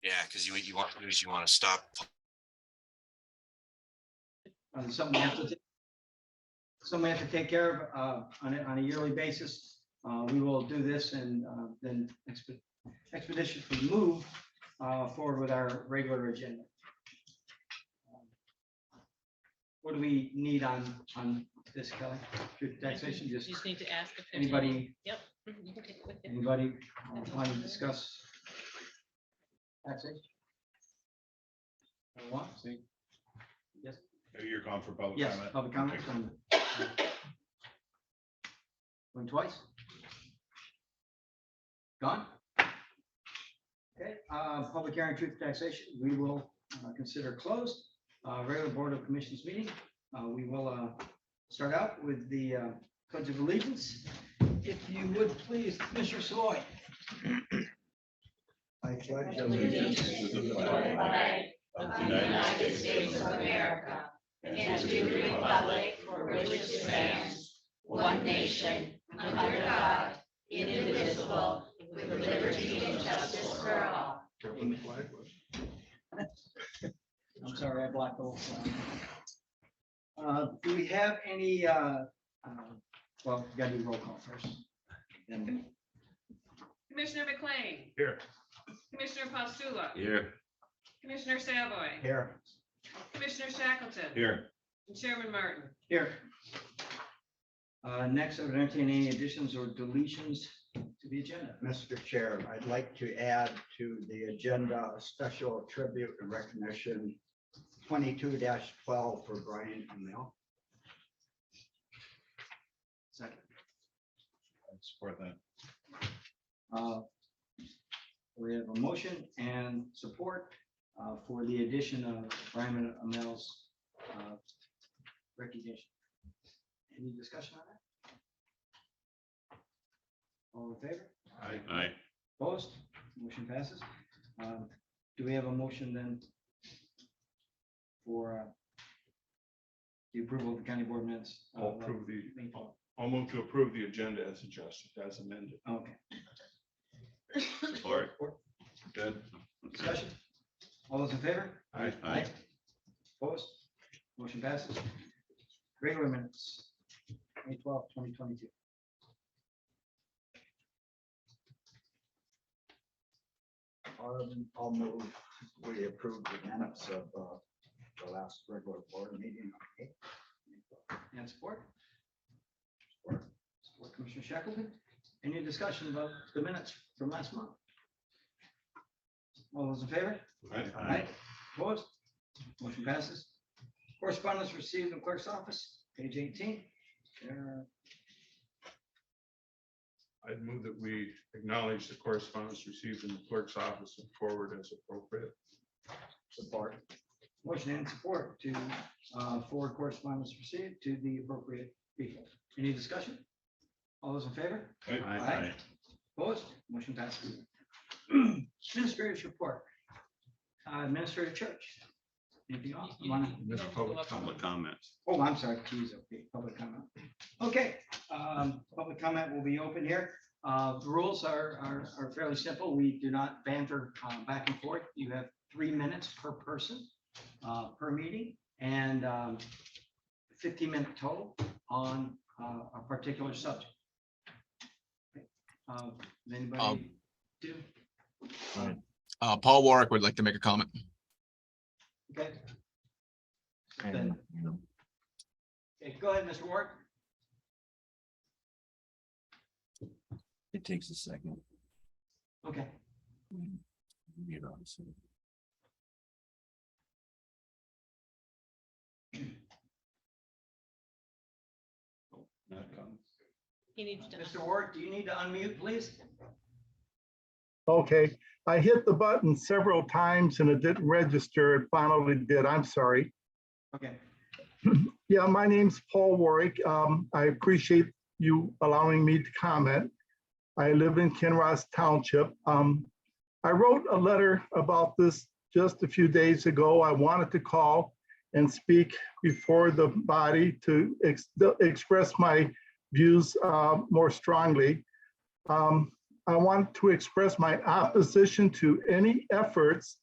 Yeah, because you want to do is you want to stop. Something we have to take care of on a yearly basis. We will do this and then expeditiously move forward with our regular agenda. What do we need on this, Kelly? Truth taxation, You just need to ask if there's anybody, Yep. You can take it with you. anybody want to discuss taxation? Want? See? Yes, You're gone for public yes, comment. public comment. Going twice? Gone? Okay, public hearing, truth taxation, we will consider closed. Regular Board of Commissioners meeting. We will start out with the Pledge of Allegiance. If you would please, Mr. Saloy. I pledge allegiance to the flag of the United States of America and to the republic for which it stands, one nation, under God, indivisible, with liberty and justice for all. I'm sorry, I blocked the whole slide. Do we have any, well, we gotta do roll call first. Then Commissioner McLean, Here. Commissioner Postula, Here. Commissioner Savoy, here. Commissioner Shackleton, Here. and Chairman Martin. Here. Next, I would entertain any additions or deletions to the agenda. Mr. Chair, I'd like to add to the agenda a special tribute and recognition 22-12 for Brian Emil. Second. I support that. We have a motion and support for the addition of Brian Amel's recognition. Any discussion on that? All in favor? Aye. Opposed? Motion passes. Do we have a motion then for the approval of the county board minutes? I'll approve I'll move to approve the agenda as adjusted, as amended. Okay. Support. Good. Discussion? All those in favor? Aye. Opposed? Motion passes. Regular minutes, 2022. I'll move, we approve the minutes of the last regular board meeting. And support? Support Commissioner Shackleton. Any discussion about the minutes from last month? All those in favor? Aye. Opposed? Motion passes. Correspondence received in clerk's office, page 18. I'd move that we acknowledge the correspondence received in the clerk's office and forward as appropriate. Support. Motion and support to forward correspondence received to the appropriate people. Any discussion? All those in favor? Aye. Opposed? Motion passes. Administrator's report. Administrator Church. Anything else? Miss public comment. Oh, I'm sorry. Geez, okay, public comment. Okay, public comment will be open here. The rules are fairly simple. We do not banter back and forth. You have 3 minutes per person per meeting and 15-minute total on a particular subject. Okay. Anybody do? Paul Warwick would like to make a comment. Okay. Then- Okay, go ahead, Mr. Ward. It takes a second. Okay. Mute on, so. He needs to. Mr. Ward, do you need to unmute, please? Okay, I hit the button several times and it didn't register. It finally did. I'm sorry. Okay. Yeah, my name's Paul Warwick. I appreciate you allowing me to comment. I live in Kinross Township. I wrote a letter about this just a few days ago. I wanted to call and speak before the body to express my views more strongly. I want to express my opposition to any efforts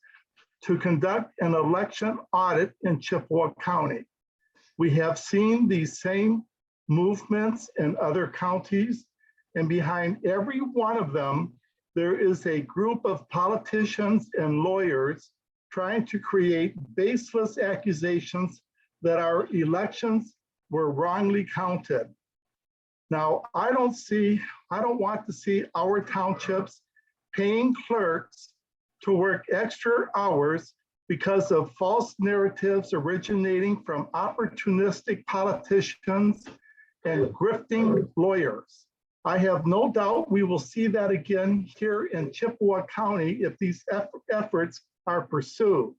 to conduct an election audit in Chippewa County. We have seen these same movements in other counties, and behind every one of them, there is a group of politicians and lawyers trying to create baseless accusations that our elections were wrongly counted. Now, I don't want to see our townships paying clerks to work extra hours because of false narratives originating from opportunistic politicians and grifting lawyers. I have no doubt we will see that again here in Chippewa County if these efforts are pursued.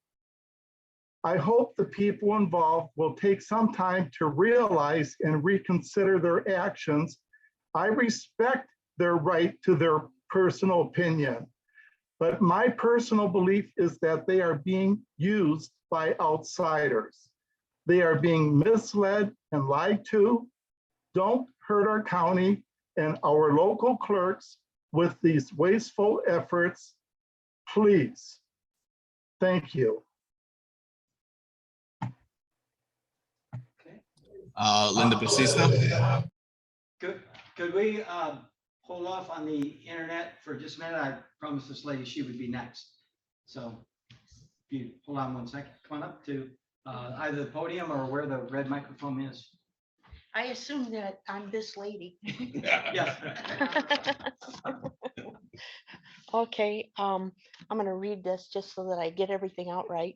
I hope the people involved will take some time to realize and reconsider their actions. I respect their right to their personal opinion, but my personal belief is that they are being used by outsiders. They are being misled and lied to. Don't hurt our county and our local clerks with these wasteful efforts, please. Thank you. Linda Basista. Could we hold off on the internet for just a minute? I promised this lady she would be next. So if you hold on one second, come on up to either the podium or where the red microphone is. I assume that I'm this lady. Yes. Okay, I'm gonna read this just so that I get everything out right.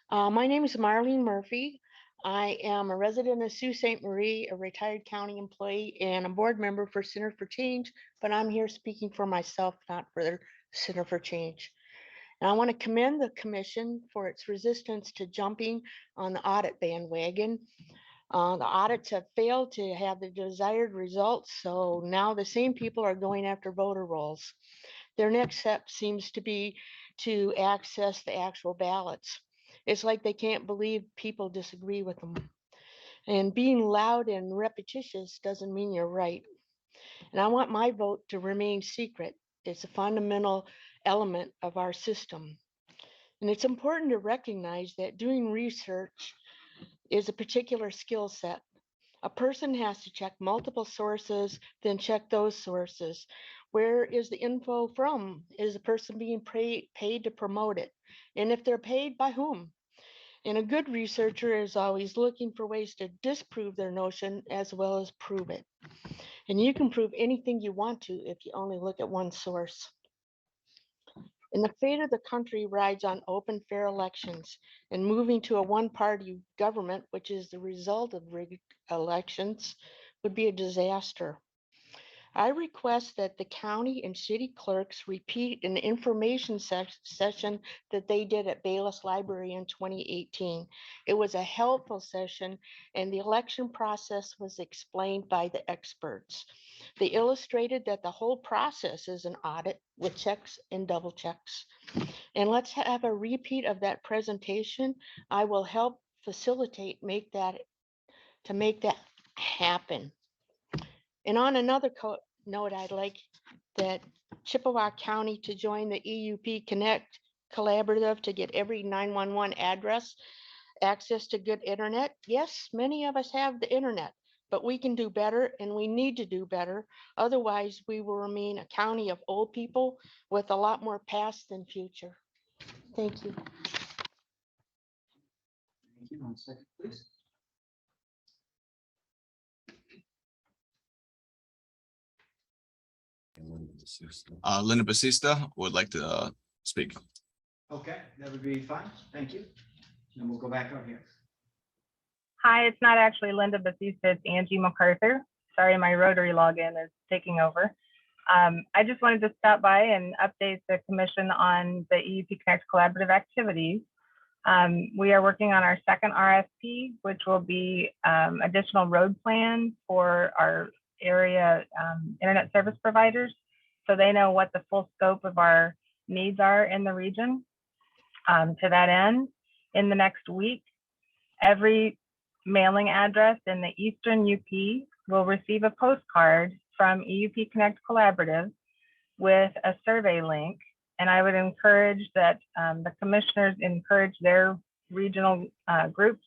My name is Marlene Murphy. I am a resident of Sault Ste. Marie, a retired county employee and a board member for Center for Change, but I'm here speaking for myself, not for the Center for Change. And I want to commend the commission for its resistance to jumping on the audit bandwagon. The audits have failed to have the desired results, so now the same people are going after voter rolls. Their next step seems to be to access the actual ballots. It's like they can't believe people disagree with them. And being loud and repetitious doesn't mean you're right. And I want my vote to remain secret. It's a fundamental element of our system. And it's important to recognize that doing research is a particular skill set. A person has to check multiple sources, then check those sources. Where is the info from? Is the person being paid to promote it? And if they're paid, by whom? And a good researcher is always looking for ways to disprove their notion as well as prove it. And you can prove anything you want to if you only look at one source. And the fate of the country rides on open, fair elections, and moving to a one-party government, which is the result of rigged elections, would be a disaster. I request that the county and city clerks repeat an information session that they did at Bayless Library in 2018. It was a helpful session, and the election process was explained by the experts. They illustrated that the whole process is an audit with checks and double checks. And let's have a repeat of that presentation. I will help facilitate make that happen. And on another note, I'd like that Chippewa County to join the EUP Connect collaborative to get every 911 address access to good internet. Yes, many of us have the internet, but we can do better and we need to do better. Otherwise, we will remain a county of old people with a lot more past than future. Thank you. Thank you. 1 second, please. Linda Basista would like to speak. Okay, that would be fine. Thank you. And we'll go back out here. Hi, it's not actually Linda Basista, it's Angie MacArthur. Sorry, my Rotary login is taking over. I just wanted to stop by and update the commission on the EUP Connect collaborative activities. We are working on our second RFP, which will be additional road plan for our area internet service providers, so they know what the full scope of our needs are in the region. To that end, in the next week, every mailing address in the Eastern UP will receive a postcard from EUP Connect Collaborative with a survey link. And I would encourage that the commissioners encourage their regional groups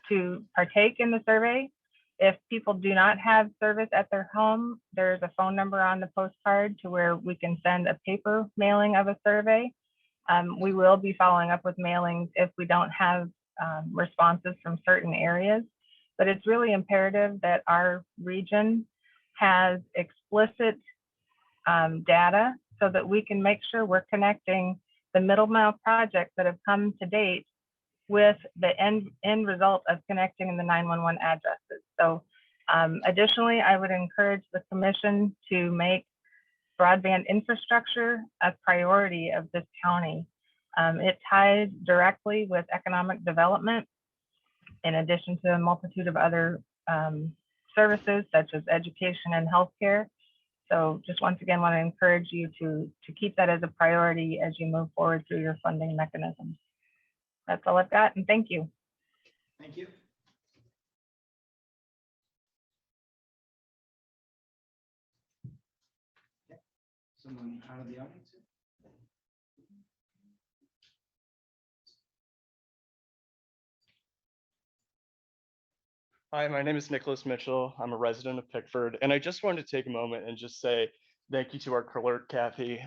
to partake in the survey. If people do not have service at their home, there's a phone number on the postcard to where we can send a paper mailing of a survey. We will be following up with mailings if we don't have responses from certain areas, but it's really imperative that our region has explicit data so that we can make sure we're connecting the middle mile projects that have come to date with the end result of connecting the 911 addresses. So additionally, I would encourage the commission to make broadband infrastructure a priority of this county. It ties directly with economic development, in addition to a multitude of other services such as education and healthcare. So just once again, want to encourage you to keep that as a priority as you move forward through your funding mechanisms. That's all I've got, and thank you. Thank you. Okay. Someone out of the audience? Hi, my name is Nicholas Mitchell. I'm a resident of Pickford, and I just wanted to take a moment and just say thank you to our clerk, Kathy.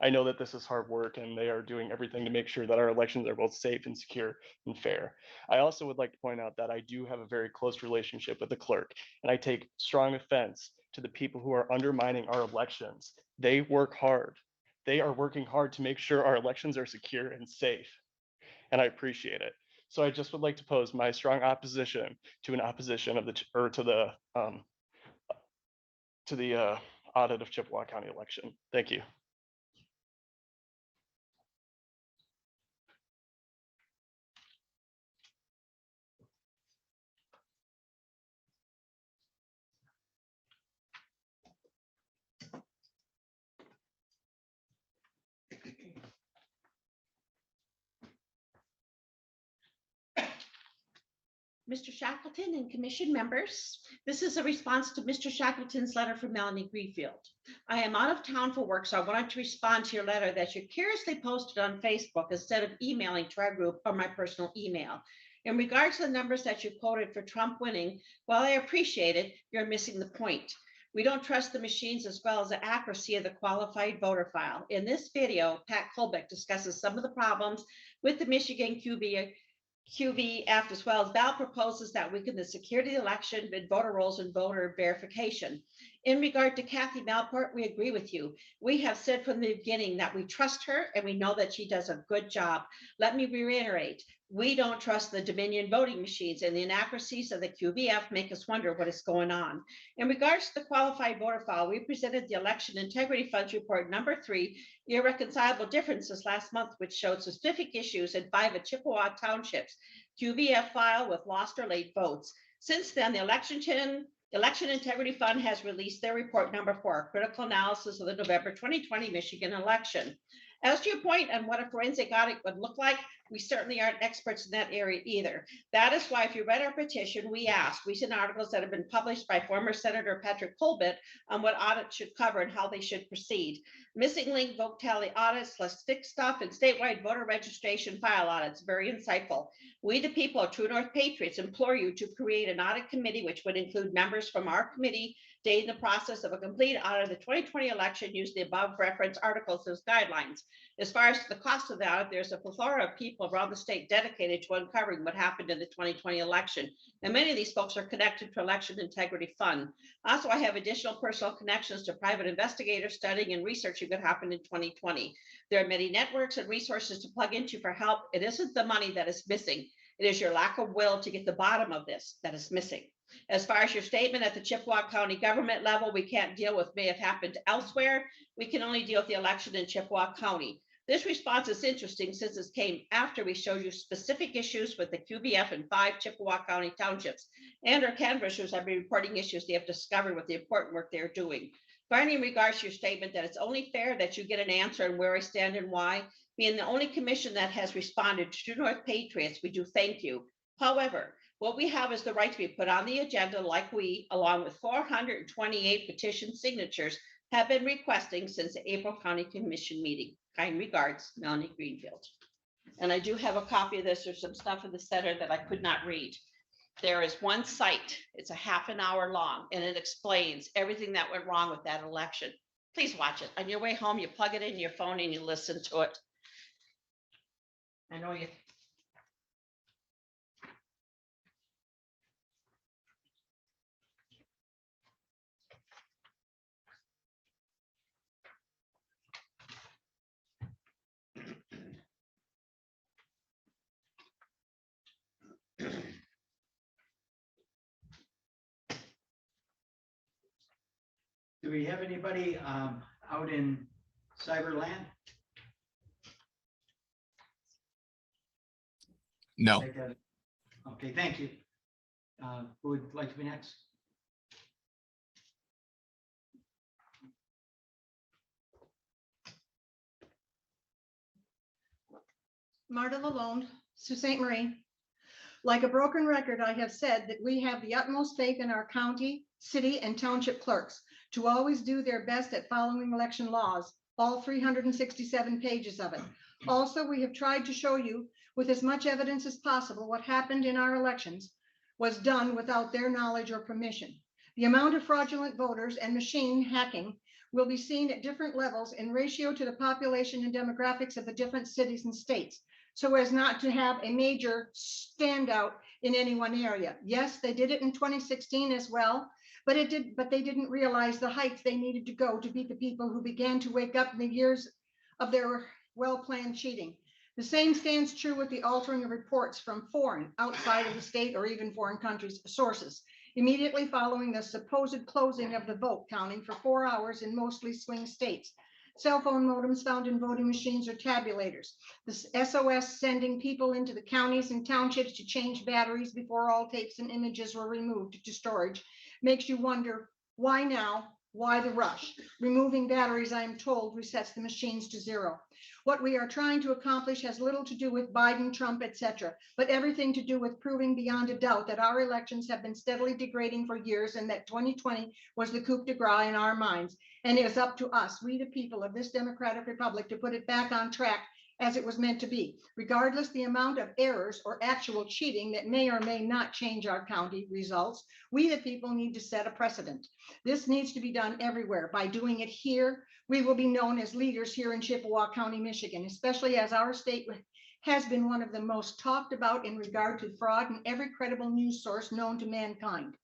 I know that this is hard work and they are doing everything to make sure that our elections are both safe and secure and fair. I also would like to point out that I do have a very close relationship with the clerk, and I take strong offense to the people who are undermining our elections. They work hard. They are working hard to make sure our elections are secure and safe, and I appreciate it. So I just would like to pose my strong opposition to an opposition of the audit of Chippewa County election. Thank you. Mr. Shackleton and commission members, this is a response to Mr. Shackleton's letter from Melanie Greenfield. I am out of town for work, so I wanted to respond to your letter that you curiously posted on Facebook instead of emailing to our group or my personal email. In regards to the numbers that you quoted for Trump winning, while I appreciate it, you're missing the point. We don't trust the machines as well as the accuracy of the qualified voter file. In this video, Pat Colbeck discusses some of the problems with the Michigan QVF, as well as ballot proposes that weaken the security of the election, with voter rolls and voter verification. In regard to Kathy Malport, we agree with you. We have said from the beginning that we trust her and we know that she does a good job. Let me reiterate, we don't trust the Dominion voting machines, and the inaccuracies of the QVF make us wonder what is going on. In regards to the qualified voter file, we presented the Election Integrity Funds Report number 3, Irreconcilable Differences, last month, which showed specific issues in 5 of Chippewa townships QVF file with lost or late votes. Since then, the Election Integrity Fund has released their report number 4, Critical Analysis of the November 2020 Michigan Election. As to your point on what a forensic audit would look like, we certainly aren't experts in that area either. That is why, if you read our petition, we asked recent articles that have been published by former Senator Patrick Colbert on what audits should cover and how they should proceed. Missing link vote tally audits, less fixed stuff, and statewide voter registration file audits. Very insightful. We, the people of True North Patriots, implore you to create an audit committee, which would include members from our committee, in the process of a complete audit of the 2020 election, use the above reference articles as guidelines. As far as the cost of the audit, there's a plethora of people around the state dedicated to uncovering what happened in the 2020 election. And many of these folks are connected to Election Integrity Fund. Also, I have additional personal connections to private investigators studying and researching what happened in 2020. There are many networks and resources to plug into for help. It isn't the money that is missing. It is your lack of will to get the bottom of this that is missing. As far as your statement at the Chippewa County government level, we can't deal with may have happened elsewhere. We can only deal with the election in Chippewa County. This response is interesting since it came after we showed you specific issues with the QVF in 5 Chippewa County townships, and our canvassers have been reporting issues they have discovered with the important work they're doing. Finally, in regards to your statement that it's only fair that you get an answer on where I stand and why, being the only commission that has responded to True North Patriots, we do thank you. However, what we have is the right to be put on the agenda, like we, along with 428 petition signatures, have been requesting since the April County Commission meeting. Kind regards, Melanie Greenfield. And I do have a copy of this. There's some stuff in the center that I could not read. There is one site, it's a half an hour long, and it explains everything that went wrong with that election. Please watch it. On your way home, you plug it in your phone and you listen to it. I know you. Do we have anybody out in Cyberland? No. Take that. Okay, thank you. Who would like to be next? Marta Lalonde, Sault Ste. Marie. Like a broken record, I have said that we have the utmost faith in our county, city, and township clerks to always do their best at following election laws, all 367 pages of it. Also, we have tried to show you with as much evidence as possible what happened in our elections was done without their knowledge or permission. The amount of fraudulent voters and machine hacking will be seen at different levels in ratio to the population and demographics of the different cities and states, so as not to have a major standout in any one area. Yes, they did it in 2016 as well, but they didn't realize the heights they needed to go to beat the people who began to wake up in the years of their well-planned cheating. The same stands true with the altering of reports from foreign, outside of the state, or even foreign countries' sources, immediately following the supposed closing of the vote counting for 4 hours in mostly swing states. Cell phone modems found in voting machines or tabulators. The SOS sending people into the counties and townships to change batteries before all tapes and images were removed to storage makes you wonder, why now? Why the rush? Removing batteries, I am told, resets the machines to zero. What we are trying to accomplish has little to do with Biden, Trump, etc., but everything to do with proving beyond a doubt that our elections have been steadily degrading for years and that 2020 was the coup de grace in our minds. And it is up to us, we the people of this democratic republic, to put it back on track as it was meant to be, regardless the amount of errors or actual cheating that may or may not change our county results. We the people need to set a precedent. This needs to be done everywhere. By doing it here, we will be known as leaders here in Chippewa County, Michigan, especially as our state has been one of the most talked about in regard to fraud in every credible news source known to mankind.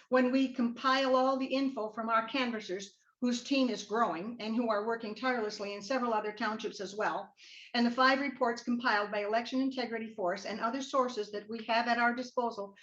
When we compile all the info from our canvassers, whose team is growing and who are working tirelessly in several other townships as well, and the 5 reports compiled by Election Integrity Force and other sources that we have at our disposal,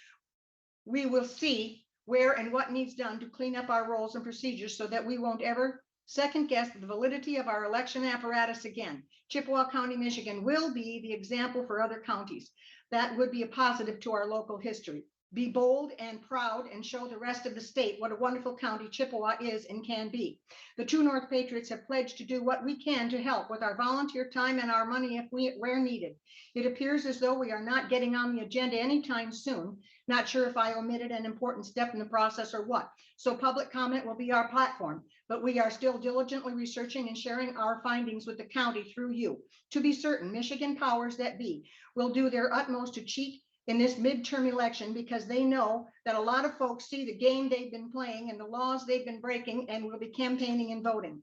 we will see where and what needs done to clean up our roles and procedures so that we won't ever second guess the validity of our election apparatus again. Chippewa County, Michigan will be the example for other counties. That would be a positive to our local history. Be bold and proud and show the rest of the state what a wonderful county Chippewa is and can be. The True North Patriots have pledged to do what we can to help with our volunteer time and our money where needed. It appears as though we are not getting on the agenda anytime soon. Not sure if I omitted an important step in the process or what. So public comment will be our platform, but we are still diligently researching and sharing our findings with the county through you. To be certain, Michigan powers that be will do their utmost to cheat in this midterm election because they know that a lot of folks see the game they've been playing and the laws they've been breaking and will be campaigning and voting.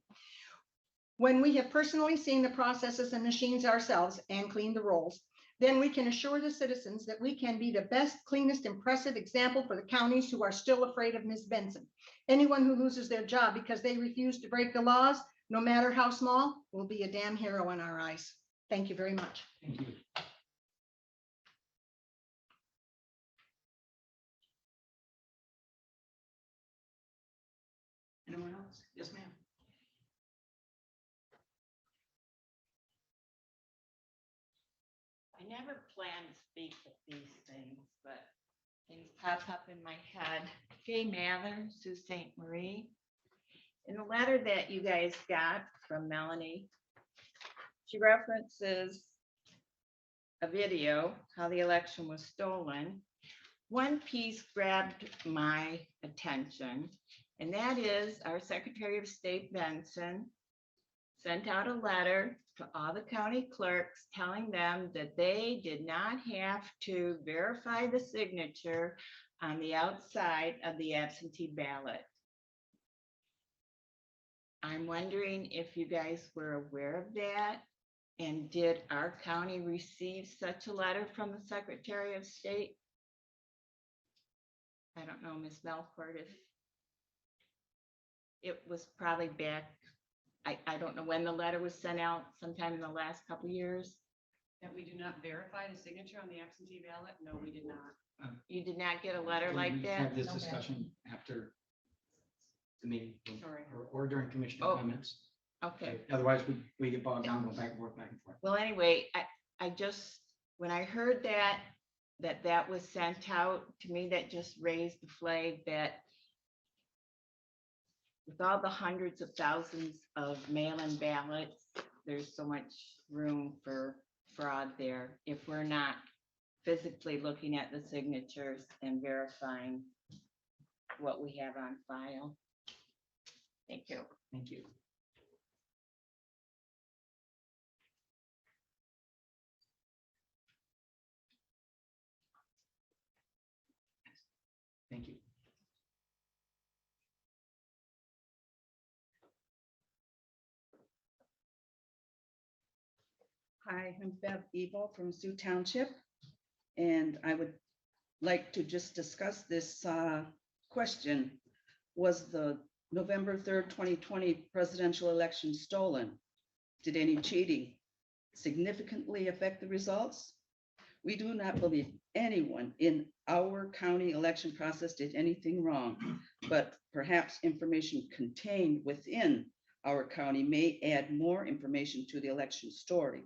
When we have personally seen the processes and machines ourselves and cleaned the rolls, then we can assure the citizens that we can be the best, cleanest, impressive example for the counties who are still afraid of Ms. Benson. Anyone who loses their job because they refuse to break the laws, no matter how small, will be a damn hero in our eyes. Thank you very much. Thank you. Anyone else? Yes, ma'am. I never plan to speak at these things, but things pop up in my head. Jay Mather, Sault Ste. Marie. In the letter that you guys got from Melanie, she references a video, how the election was stolen. One piece grabbed my attention, And that is our Secretary of State Benson sent out a letter to all the county clerks telling them that they did not have to verify the signature on the outside of the absentee ballot. I'm wondering if you guys were aware of that, and did our county receive such a letter from the Secretary of State? I don't know, Ms. Melford, if it was probably back, I don't know when the letter was sent out, sometime in the last couple of years. That we do not verify the signature on the absentee ballot? No, we did not. You did not get a letter Can like we that? Have this No, ma'am. discussion after the meeting Sorry. or during commissioner Oh. comments. Okay. Otherwise, we get bogged down, go back and forth, back and forth. Well, anyway, I just, when I heard that was sent out, to me, that just raised the flag that with all the hundreds of thousands of mail-in ballots, there's so much room for fraud there if we're not physically looking at the signatures and verifying what we have on file. Thank you. Thank you. Thank you. Hi, I'm Bev Evo from Sioux Township, and I would like to just discuss this question. Was the November 3rd, 2020 presidential election stolen? Did any cheating significantly affect the results? We do not believe anyone in our county election process did anything wrong, but perhaps information contained within our county may add more information to the election story.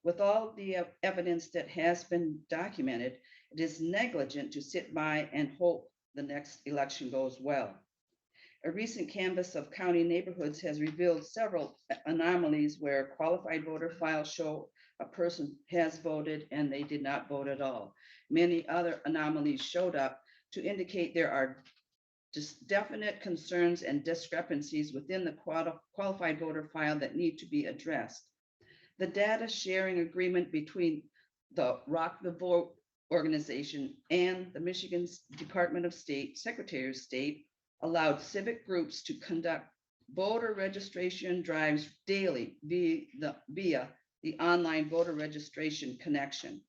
With all the evidence that has been documented, it is negligent to sit by and hope the next election goes well. A recent canvass of county neighborhoods has revealed several anomalies where qualified voter files show a person has voted and they did not vote at all. Many other anomalies showed up to indicate there are just definite concerns and discrepancies within the qualified voter file that need to be addressed. The data sharing agreement between the Rock the Vote organization and the Michigan Department of State, Secretary of State, allowed civic groups to conduct voter registration drives daily via the online voter registration connection.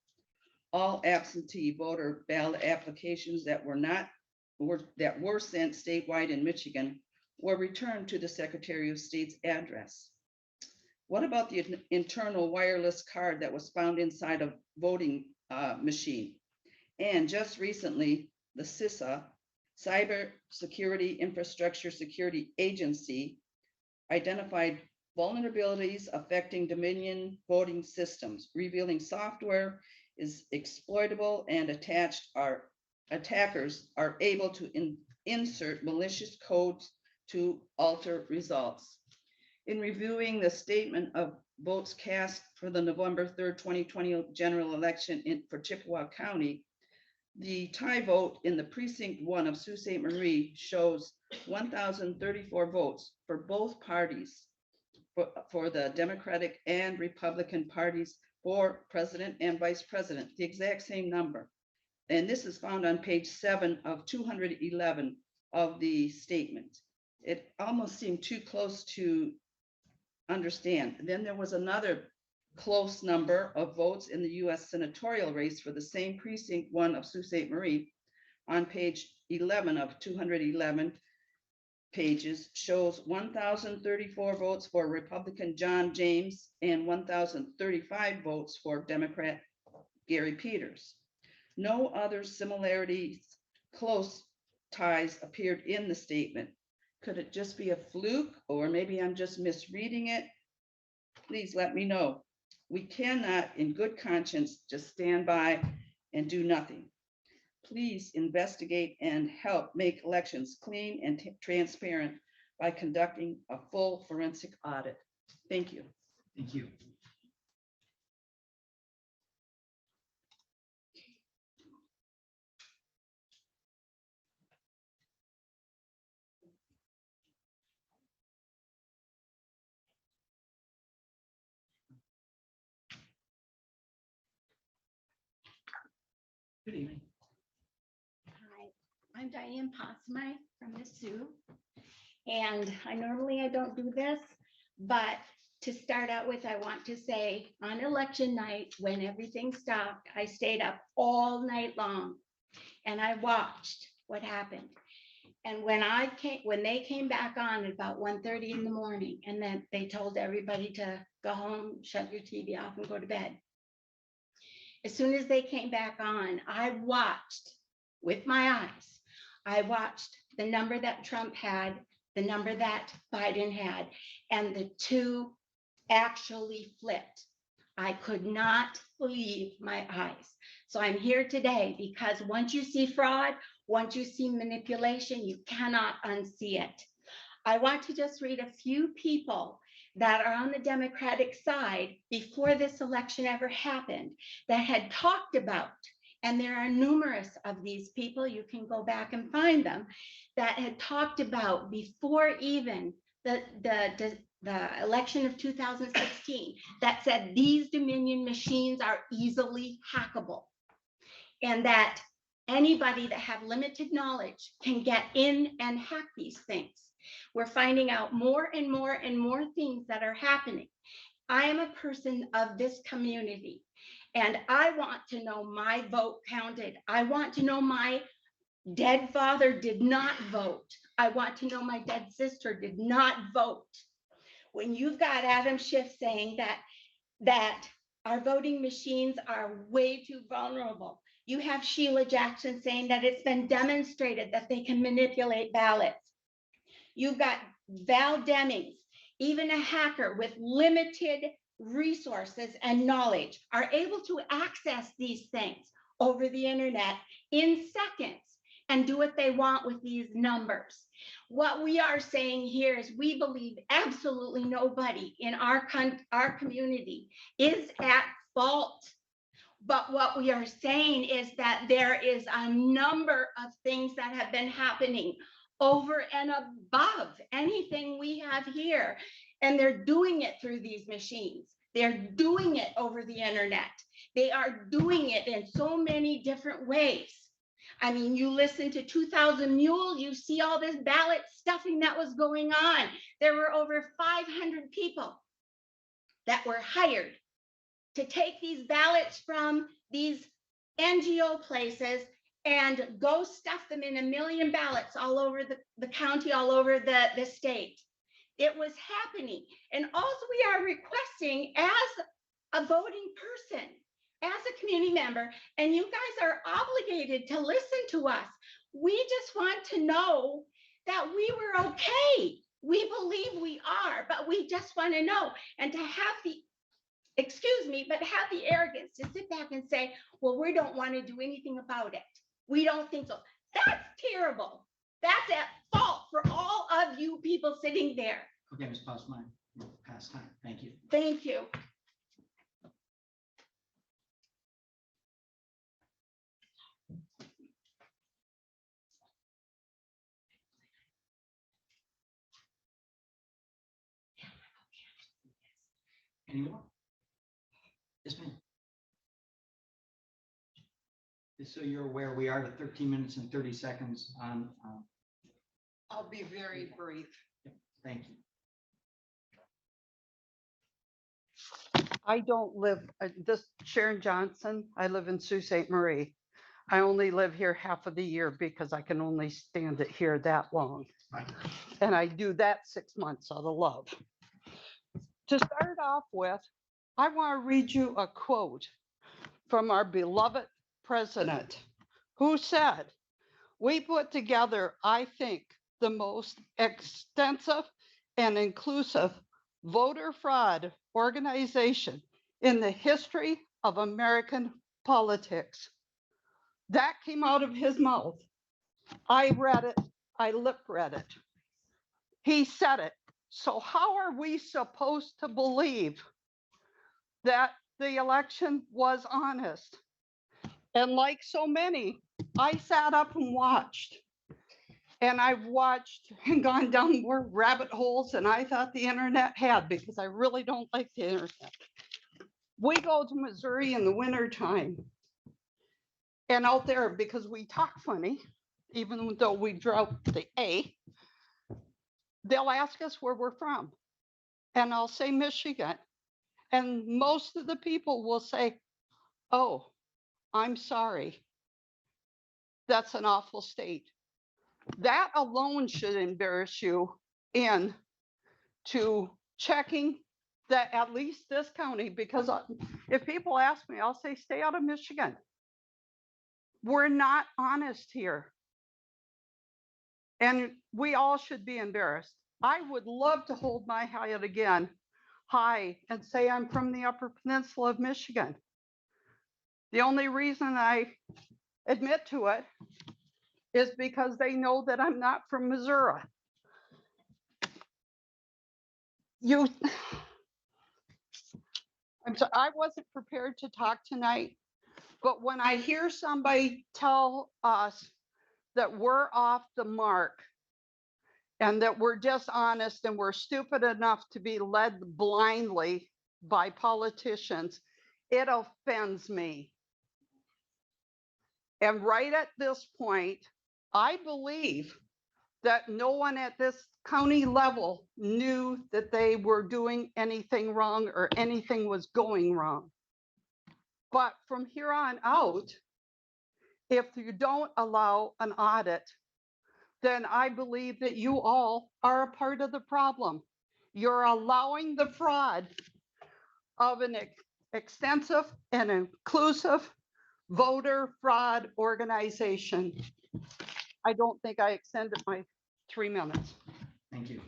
All absentee voter ballot applications that were sent statewide in Michigan were returned to the Secretary of State's address. What about the internal wireless card that was found inside a voting machine? And just recently, the CISA, Cyber Security Infrastructure Security Agency, identified vulnerabilities affecting Dominion voting systems, revealing software is exploitable and attackers are able to insert malicious codes to alter results. In reviewing the statement of votes cast for the November 3rd, 2020 general election for Chippewa County, the tie vote in the precinct 1 of Sault Ste. Marie shows 1,034 votes for both parties, for the Democratic and Republican parties, for president and vice president, the exact same number. And this is found on page 7 of 211 of the statement. It almost seemed too close to understand. Then there was another close number of votes in the US senatorial race for the same precinct 1 of Sault Ste. Marie on page 11 of 211 pages shows 1,034 votes for Republican John James and 1,035 votes for Democrat Gary Peters. No other similarities, close ties appeared in the statement. Could it just be a fluke, or maybe I'm just misreading it? Please let me know. We cannot, in good conscience, just stand by and do nothing. Please investigate and help make elections clean and transparent by conducting a full forensic audit. Thank you. Thank you. Good evening. Hi, I'm Diane Posmy from the Sioux. And I don't do this, but to start out with, I want to say on election night, when everything stopped, I stayed up all night long and I watched what happened. And when they came back on at about 1:30 in the morning, and then they told everybody to go home, shut your TV off and go to bed. As soon as they came back on, I watched with my eyes. I watched the number that Trump had, the number that Biden had, and the two actually flipped. I could not believe my eyes. So I'm here today because once you see fraud, once you see manipulation, you cannot unsee it. I want to just read a few people that are on the Democratic side before this election ever happened that had talked about, and there are numerous of these people, you can go back and find them, that had talked about before even the election of 2016, that said these Dominion machines are easily hackable, and that anybody that have limited knowledge can get in and hack these things. We're finding out more and more and more things that are happening. I am a person of this community, and I want to know my vote counted. I want to know my dead father did not vote. I want to know my dead sister did not vote. When you've got Adam Schiff saying that our voting machines are way too vulnerable, you have Sheila Jackson saying that it's been demonstrated that they can manipulate ballots. You've got Val Demings, even a hacker with limited resources and knowledge, are able to access these things over the internet in seconds and do what they want with these numbers. What we are saying here is we believe absolutely nobody in our community is at fault. But what we are saying is that there is a number of things that have been happening over and above anything we have here. And they're doing it through these machines. They're doing it over the internet. They are doing it in so many different ways. I mean, you listen to 2000 Mule, you see all this ballot stuffing that was going on. There were over 500 people that were hired to take these ballots from these NGO places and go stuff them in 1 million ballots all over the county, all over the state. It was happening. And all we are requesting as a voting person, as a community member, and you guys are obligated to listen to us. We just want to know that we were okay. We believe we are, but we just want to know. And to have the, excuse me, but have the arrogance to sit back and say, well, we don't want to do anything about it. We don't think so. That's terrible. That's at fault for all of you people sitting there. Okay, Ms. Postma, you're past time. Thank you. Thank you. Anyone? Yes, ma'am. Just so you're aware, we are at 13 minutes and 30 seconds on. I'll be very brief. Thank you. I don't live, this Sharon Johnson, I live in Sault Ste. Marie. I only live here half of the year because I can only stand it here that long. And I do that 6 months out of love. To start off with, I want to read you a quote from our beloved president who said, "We put together, I think, the most extensive and inclusive voter fraud organization in the history of American politics." That came out of his mouth. I read it, I lip read it. He said it. So how are we supposed to believe that the election was honest? And like so many, I sat up and watched. And I've watched and gone down more rabbit holes than I thought the internet had, because I really don't like the internet. We go to Missouri in the wintertime, And out there, because we talk funny, even though we drop the A, they'll ask us where we're from. And I'll say Michigan. And most of the people will say, oh, I'm sorry. That's an awful state. That alone should embarrass you in to checking that at least this county, because if people ask me, I'll say, stay out of Michigan. We're not honest here. And we all should be embarrassed. I would love to hold my head again high and say I'm from the Upper Peninsula of Michigan. The only reason I admit to it is because they know that I'm not from Missouri. I wasn't prepared to talk tonight, but when I hear somebody tell us that we're off the mark and that we're dishonest and we're stupid enough to be led blindly by politicians, it offends me. And right at this point, I believe that no one at this county level knew that they were doing anything wrong or anything was going wrong. But from here on out, if you don't allow an audit, then I believe that you all are a part of the problem. You're allowing the fraud of an extensive and inclusive voter fraud organization. I don't think I extended my 3 minutes. Thank you.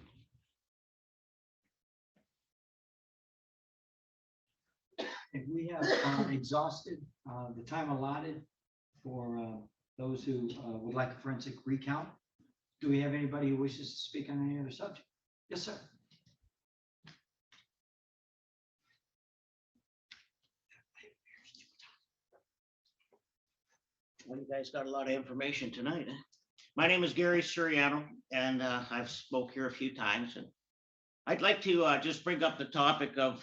If we have exhausted the time allotted for those who would like a forensic recount, do we have anybody who wishes to speak on any other subject? Yes, sir. Well, you guys got a lot of information tonight. My name is Gary Suriano, and I've spoke here a few times. And I'd like to just bring up the topic of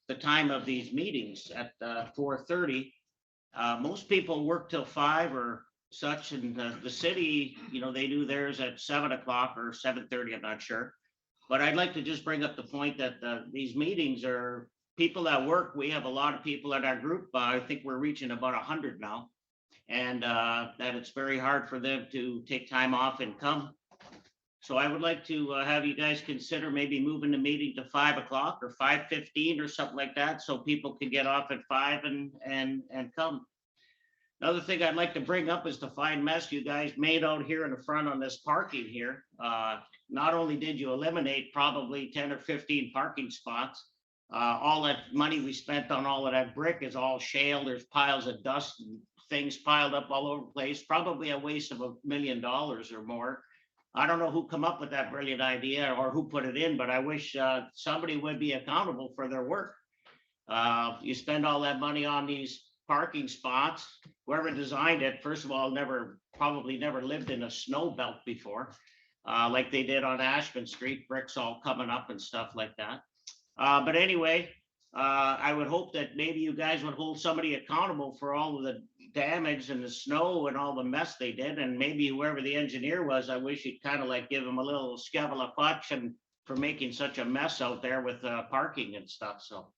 the time of these meetings at 4:30. Most people work till 5 or such, and the city, you know, they do theirs at 7 o'clock or 7:30. I'm not sure, but I'd like to just bring up the point that these meetings are people that work. We have a lot of people in our group. I think we're reaching about 100 now. And that it's very hard for them to take time off and come. So I would like to have you guys consider maybe moving the meeting to 5 o'clock or 5:15 or something like that, so people can get off at 5 and come. Another thing I'd like to bring up is the fine mess you guys made out here in the front on this parking here. Not only did you eliminate probably 10 or 15 parking spots, all that money we spent on all of that brick is all shale. There's piles of dust and things piled up all over the place, probably a waste of $1 million or more. I don't know who come up with that brilliant idea or who put it in, but I wish somebody would be accountable for their work. You spend all that money on these parking spots. Whoever designed it, first of all, probably never lived in a snow belt before, like they did on Ashman Street, bricks all coming up and stuff like that. But anyway, I would hope that maybe you guys would hold somebody accountable for all of the damage and the snow and all the mess they did. And maybe whoever the engineer was, I wish you'd kind of like give him a little skevelepotch for making such a mess out there with parking and stuff. So,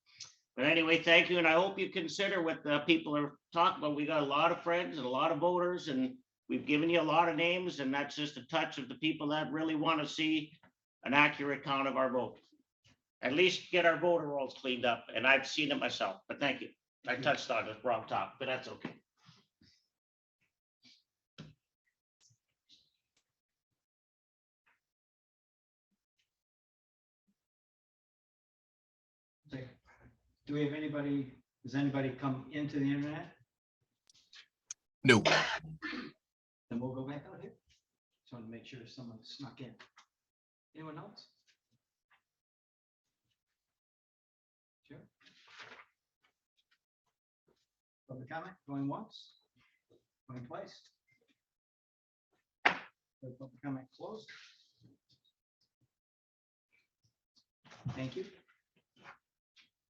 but anyway, thank you. And I hope you consider what the people are talking about. We got a lot of friends and a lot of voters, and we've given you a lot of names, and that's just a touch of the people that really want to see an accurate count of our vote. At least get our voter rolls cleaned up, and I've seen it myself, but thank you. I touched on the wrong top, but that's okay. Do we have anybody, does anybody come into the internet? No. Then we'll go back out here. Just want to make sure someone snuck in. Anyone else? Sure. Public comment, going once, going twice. Public comment closed. Thank you.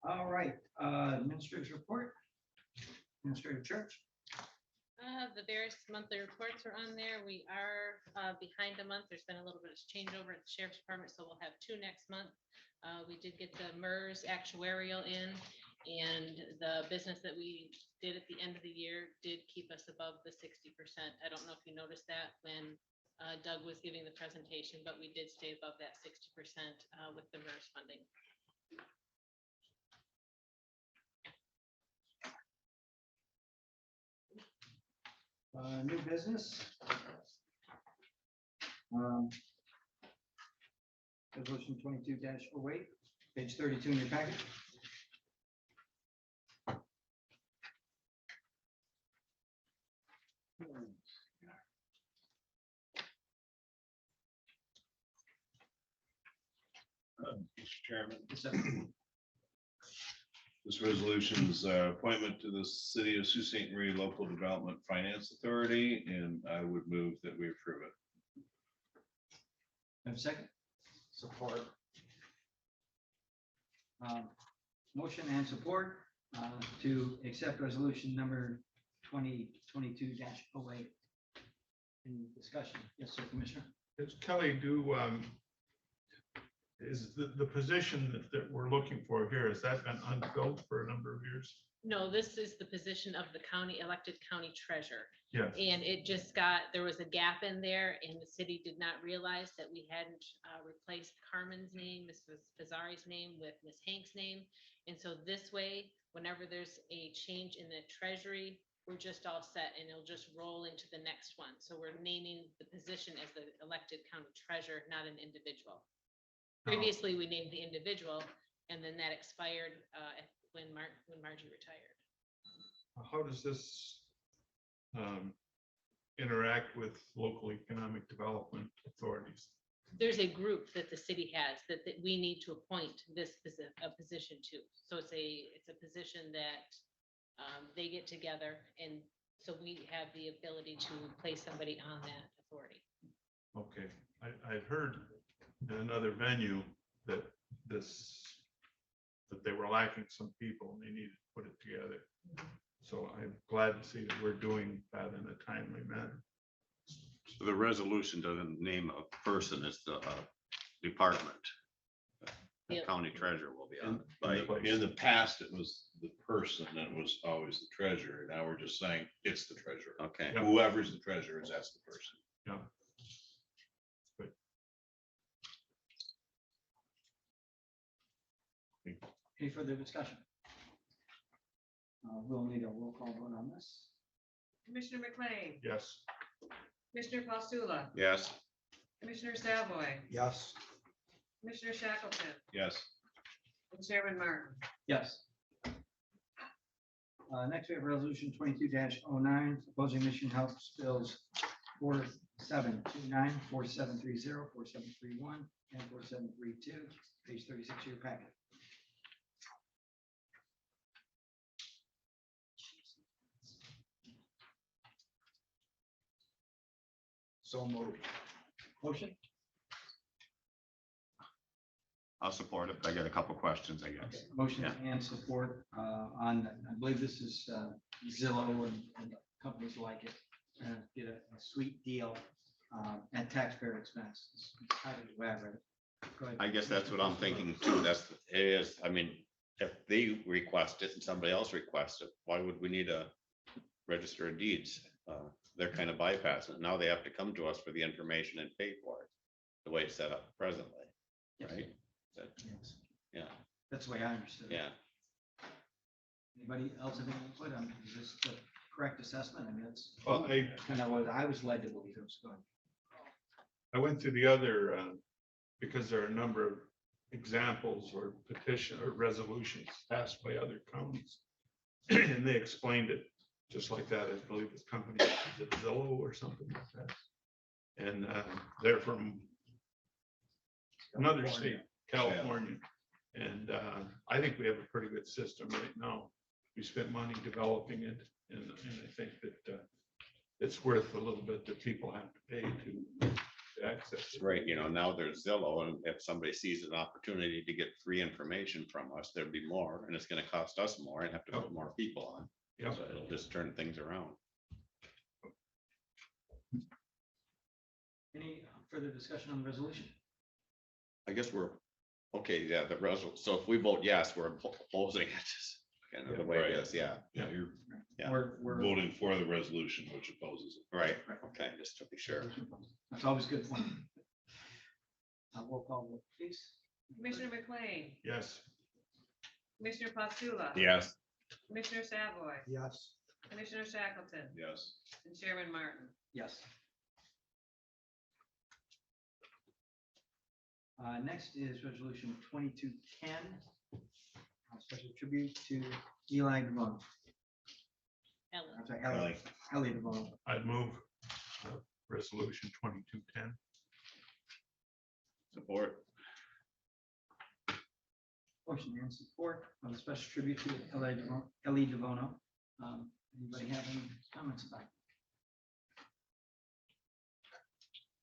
All right, administrator's report. Administrator Church. The various monthly reports are on there. We are behind a month. There's been a little bit of changeover at the sheriff's department, so we'll have 2 next month. We did get the MERS actuarial in, and the business that we did at the end of the year did keep us above the 60%. I don't know if you noticed that when Doug was giving the presentation, but we did stay above that 60% with the MERS funding. New business. Resolution 22-08, page 32 in your packet. Mr. Chairman, Yes, sir. this resolution's appointment to the City of Sault Ste. Marie Local Development Finance Authority, and I would move that we approve it. Have a second? Support. Motion and support to accept resolution number 2022-08. Any discussion? Yes, sir, Commissioner. Is Kelly, is the position that we're looking for here, has that been unfilled for a number of years? No, this is the position of the county elected county treasurer. Yes. And it just there was a gap in there, and the city did not realize that we hadn't replaced Carmen's name, Mrs. Fazari's name with Ms. Hank's name. And so this way, whenever there's a change in the treasury, we're just all set and it'll just roll into the next one. So we're naming the position as the elected county treasurer, not an individual. Previously, we named the individual, and then that expired when Margie retired. How does this interact with local economic development authorities? There's a group that the city has that we need to appoint this a position to. So it's a position that they get together, and so we have the ability to place somebody on that authority. Okay, I'd heard in another venue that they were lacking some people and they needed to put it together. So I'm glad to see that we're doing that in a timely manner. So the resolution doesn't name a person, it's the department. The Yep. county treasurer will be on it. In the past, it was the person and it was always the treasurer. Now we're just saying it's the treasurer. Okay. Yeah. Whoever's the treasurer is, that's the person. Yeah. Any further discussion? We'll need a roll call vote on this. Commissioner McLean, Yes. Commissioner Paustula, Yes. Commissioner Savoy, Yes. Commissioner Shackleton, Yes. and Chairman Martin. Yes. Next, we have resolution 22-09, opposing mission house bills 4729, 4730, 4731, and 4732, page 36 of your packet. So moved. Motion? I'll support it, but I got a couple questions, I guess. Motion Yeah. and support on, I believe this is Zillow and companies like it. Get a sweet deal at taxpayer expense. It's highly elaborate. Go ahead. I guess that's what I'm thinking too. It is, I mean, if they request it and somebody else requests it, why would we need a register of deeds? They're kind of bypassing it. Now they have to come to us for the information and pay for it, the way it's set up presently, Yes. right? That- Yes. Yeah, That's the way I understood it. yeah. Anybody else have any input on, is this the correct assessment? I mean, that's Well, kind of what I was led to believe it was going. I went through the other, because there are a number of examples or petition or resolutions passed by other counties. And they explained it just like that. I believe it's company, is it Zillow or something like that. And they're from another state, California. And I think we have a pretty good system right now. We spent money developing it, and I think that it's worth a little bit that people have to pay to access it. Right, now there's Zillow, and if somebody sees an opportunity to get free information from us, there'd be more, and it's gonna cost us more and have to put more people on. Yeah. So it'll just turn things around. Any further discussion on the resolution? I guess we're, okay, yeah, the resolution, so if we vote yes, we're opposing it. Kind of the way it is, yeah, Yeah, you're Yeah. We're voting for the resolution, which opposes it. right, okay, just to be sure. That's always good. Roll call, vote, please. Commissioner McLean, Yes. Commissioner Postula. Yes. Commissioner Savoy, Yes. Commissioner Shackleton, Yes. and Chairman Martin. Yes. Next is resolution 2210. Special tribute to Eli DeVono. Ellen. I'm sorry, Ellie DeVono. I'd move resolution 2210. Support. Motion and support of a special tribute to Ellie DeVono. Anybody have any comments about it?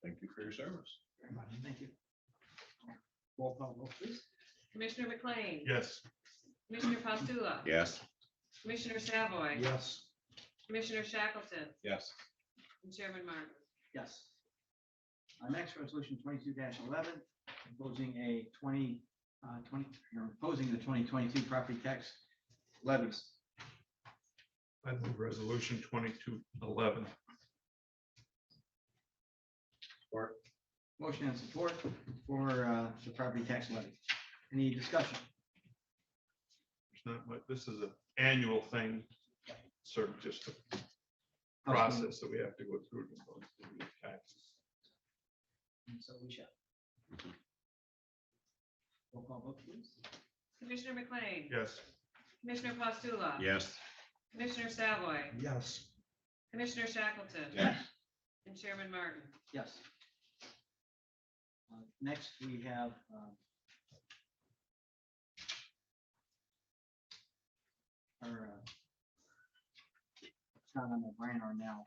Thank you for your service. Very much, thank you. Roll call, vote, please. Commissioner McLean. Yes. Commissioner Postula. Yes. Commissioner Savoy. Yes. Commissioner Shackleton, Yes. and Chairman Martin. Yes. Next, resolution 22-11, imposing a 2020, imposing the 2022 property tax levies. I'd move resolution 2211. Support. Motion and support for the property tax levy. Any discussion? There's not much, this is an annual thing, sort of just a process that we have to go through to go through the taxes. And so we shall. Roll call vote, please. Commissioner McLean. Yes. Commissioner Postula. Yes. Commissioner Savoy, Yes. Commissioner Shackleton. Yes. And Chairman Martin. Yes. Next, we have our it's not on the Brian Arnell.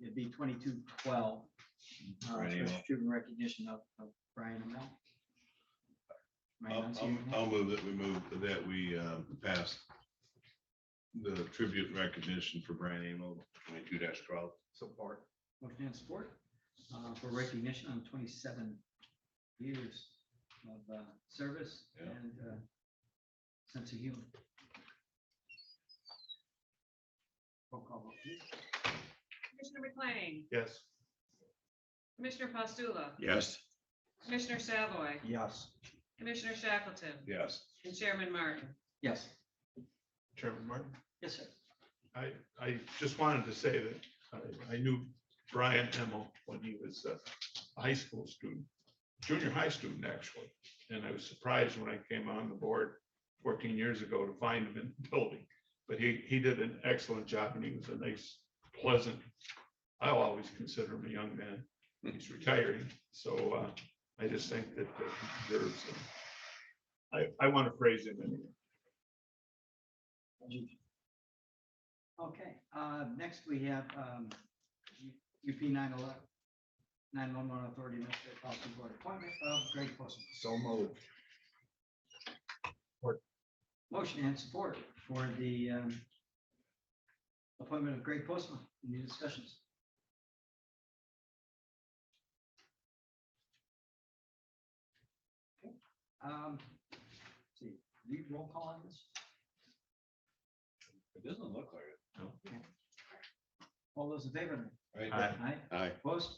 It'd be 2212. Brian Arnell. Tribute recognition of Brian Arnell. I'll move that we pass the tribute and recognition for Brian Amo, 22-12. Support. Motion and support for recognition on 27 years of service Yeah. and sense of humor. Roll call vote, please. Commissioner McLean, Yes. Commissioner Postula, Yes. Commissioner Savoy, Yes. Commissioner Shackleton, Yes. and Chairman Martin. Yes. Chairman Martin, Yes, sir. I just wanted to say that I knew Brian Emmel when he was a high school student, junior high student, actually. And I was surprised when I came on the board 14 years ago to find him in the building. But he did an excellent job and he was a nice, pleasant, I'll always consider him a young man. He's retiring, so I just think that he deserves it. I want to praise him anyway. Okay, next we have UP 911 Authority Administrative Policy Board appointment of Greg Postman. So moved. Motion and support for the appointment of Greg Postman. Any discussions? Okay. Let's see, we roll call on this? It doesn't look like it. No. Okay. All those in favor? Right. Aye. Aye. Opposed?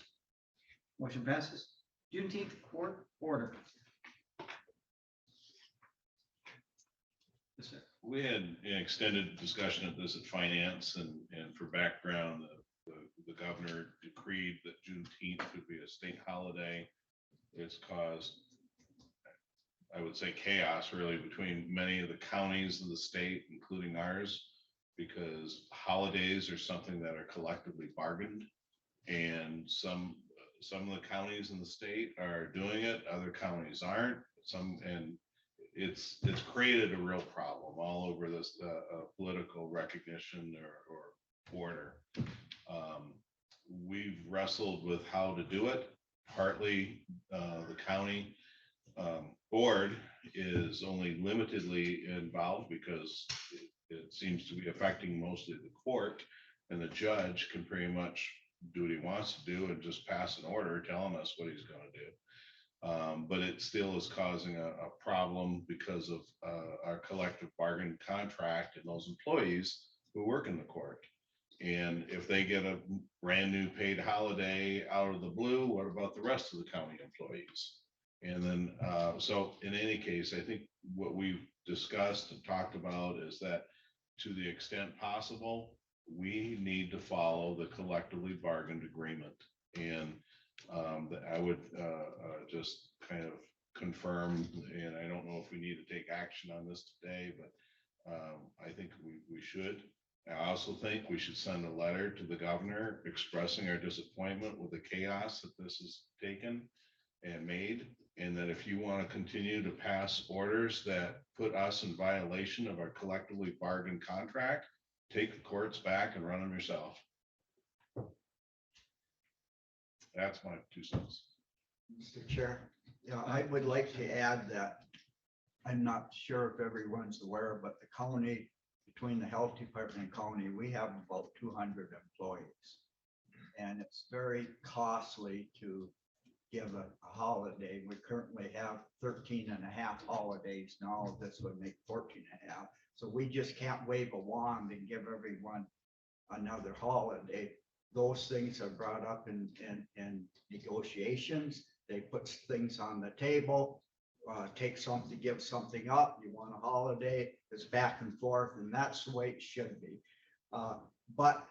Motion passes. Juneteenth court order. Yes, sir. We had an extended discussion of this at finance and for background, the governor decreed that Juneteenth would be a state holiday. It's caused, I would say, chaos really between many of the counties in the state, including ours, because holidays are something that are collectively bargained. And some of the counties in the state are doing it, other counties aren't. And it's created a real problem all over this political recognition or border. We've wrestled with how to do it. Partly the county board is only limitedly involved because it seems to be affecting mostly the court, and the judge can pretty much do what he wants to do and just pass an order telling us what he's gonna do. But it still is causing a problem because of our collective bargain contract and those employees who work in the court. And if they get a brand new paid holiday out of the blue, what about the rest of the county employees? And then, so in any case, I think what we've discussed and talked about is that to the extent possible, we need to follow the collectively bargained agreement. And that I would just kind of confirm, and I don't know if we need to take action on this today, but I think we should. I also think we should send a letter to the governor expressing our disappointment with the chaos that this has taken and made. And that if you want to continue to pass orders that put us in violation of our collectively bargained contract, take the courts back and run them yourself. That's my 2 cents. Mr. Chair, yeah, I would like to add that I'm not sure if everyone's aware, but the county, between the health department and county, we have about 200 employees. And it's very costly to give a holiday. We currently have 13 and a half holidays now. This would make 14 and a half. So we just can't wave a wand and give everyone another holiday. Those things are brought up in negotiations. They put things on the table, take something, give something up. You want a holiday, it's back and forth, and that's the way it should be. But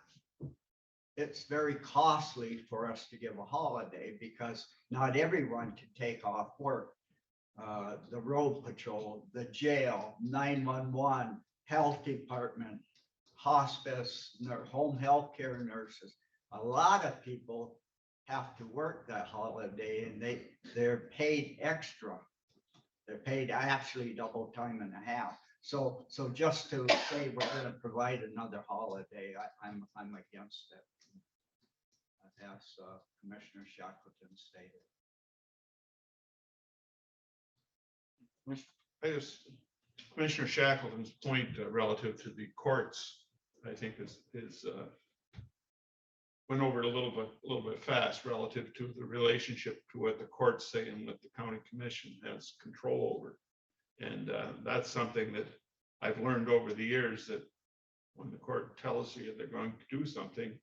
it's very costly for us to give a holiday because not everyone can take off work. The road patrol, the jail, 911, health department, hospice, home health care nurses. A lot of people have to work that holiday and they're paid extra. They're paid actually double time and a half. So just to say we're going to provide another holiday, I'm against it. As Commissioner Shackleton stated. Commissioner Shackleton's point relative to the courts, I think is went over a little bit fast relative to the relationship to what the courts say and what the county commission has control over. And that's something that I've learned over the years, that when the court tells you they're going to do something,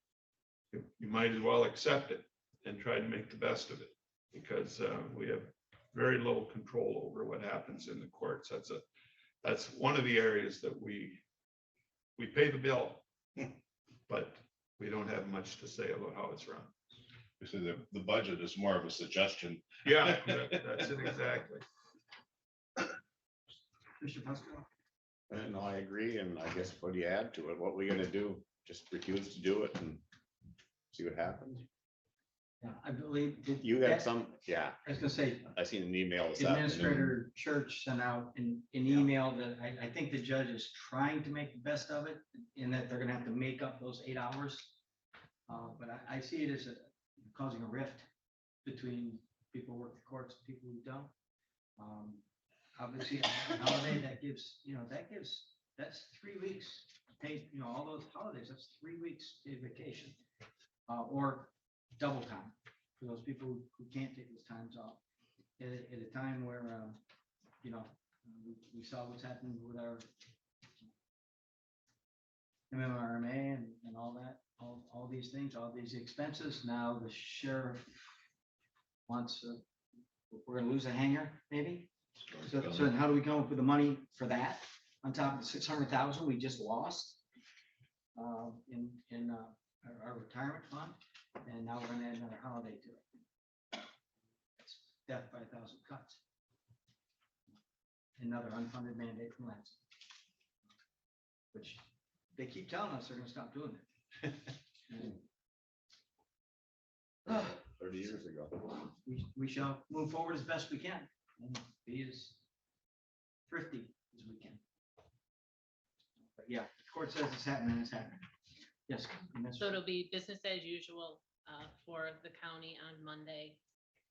you might as well accept it and try to make the best of it, because we have very little control over what happens in the courts. That's one of the areas that we pay the bill, but we don't have much to say about how it's run. So the budget is more of a suggestion. Yeah, that's it exactly. No, I agree. And I guess what do you add to it? What we gonna do? Just refuse to do it and see what happens? Yeah, I believe. You got some, yeah. I was gonna say. I seen an email this afternoon. Administrator Church sent out an email that I think the judge is trying to make the best of it, in that they're gonna have to make up those 8 hours. But I see it as causing a rift between people who work the courts and people who don't. Obviously, a holiday that gives, that's 3 weeks paid, all those holidays, that's 3 weeks paid vacation. Or double time for those people who can't take those times off at a time where, we saw what's happened with our MMRMA and all that, all these things, all these expenses. Now the sheriff wants, we're gonna lose a hangar, maybe? So then how do we come up with the money for that on top of the 600,000 we just lost in our retirement fund? And now we're gonna add another holiday to it. It's death by 1,000 cuts. Another unfunded mandate from Lansing, which they keep telling us they're gonna stop doing it. 30 years ago. We shall move forward as best we can and be as thrifty as we can. But yeah, the court says it's happening, it's happening. Yes. So it'll be business as usual for the county on Monday.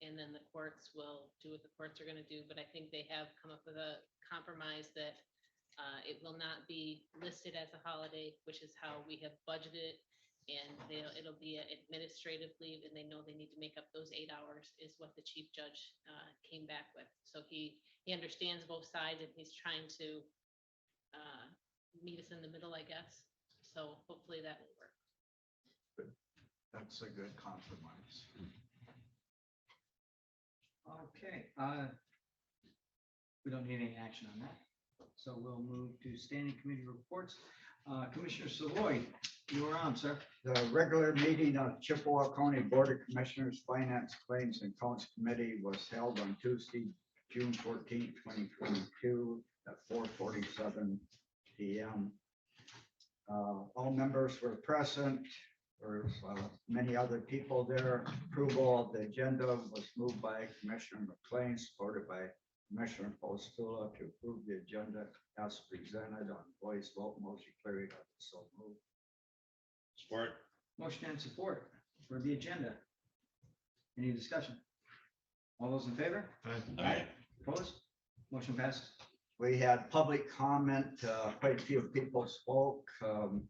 And then the courts will do what the courts are gonna do. But I think they have come up with a compromise that it will not be listed as a holiday, which is how we have budgeted. And it'll be an administrative leave, and they know they need to make up those 8 hours is what the chief judge came back with. So he understands both sides, and he's trying to meet us in the middle, I guess. So hopefully that will work. That's a good compromise. Okay, we don't need any action on that. So we'll move to standing committee reports. Commissioner Savoy, you are on, sir. The regular meeting of Chippewa County Board of Commissioners Finance Claims and Accounts Committee was held on Tuesday, June 14, 2022 at 4:47 p.m. All members were present. There was many other people there. Approval of the agenda was moved by Commissioner McLean, supported by Commissioner Postula to approve the agenda as presented on voice vote. Motion carried. So moved. Support. Motion and support for the agenda. Any discussion? All those in favor? Aye. Opposed? Motion passes. We had public comment, quite a few people spoke,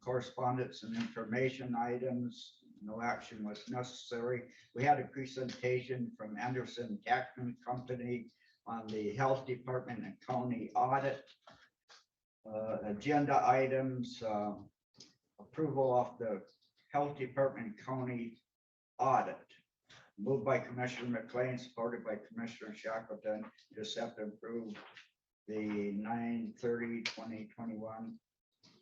correspondence and information items. No action was necessary. We had a presentation from Anderson Tackman Company on the Health Department and County audit. Agenda items, approval of the Health Department and County audit. Moved by Commissioner McLean, supported by Commissioner Shackleton, to accept and approve the 9/30/2021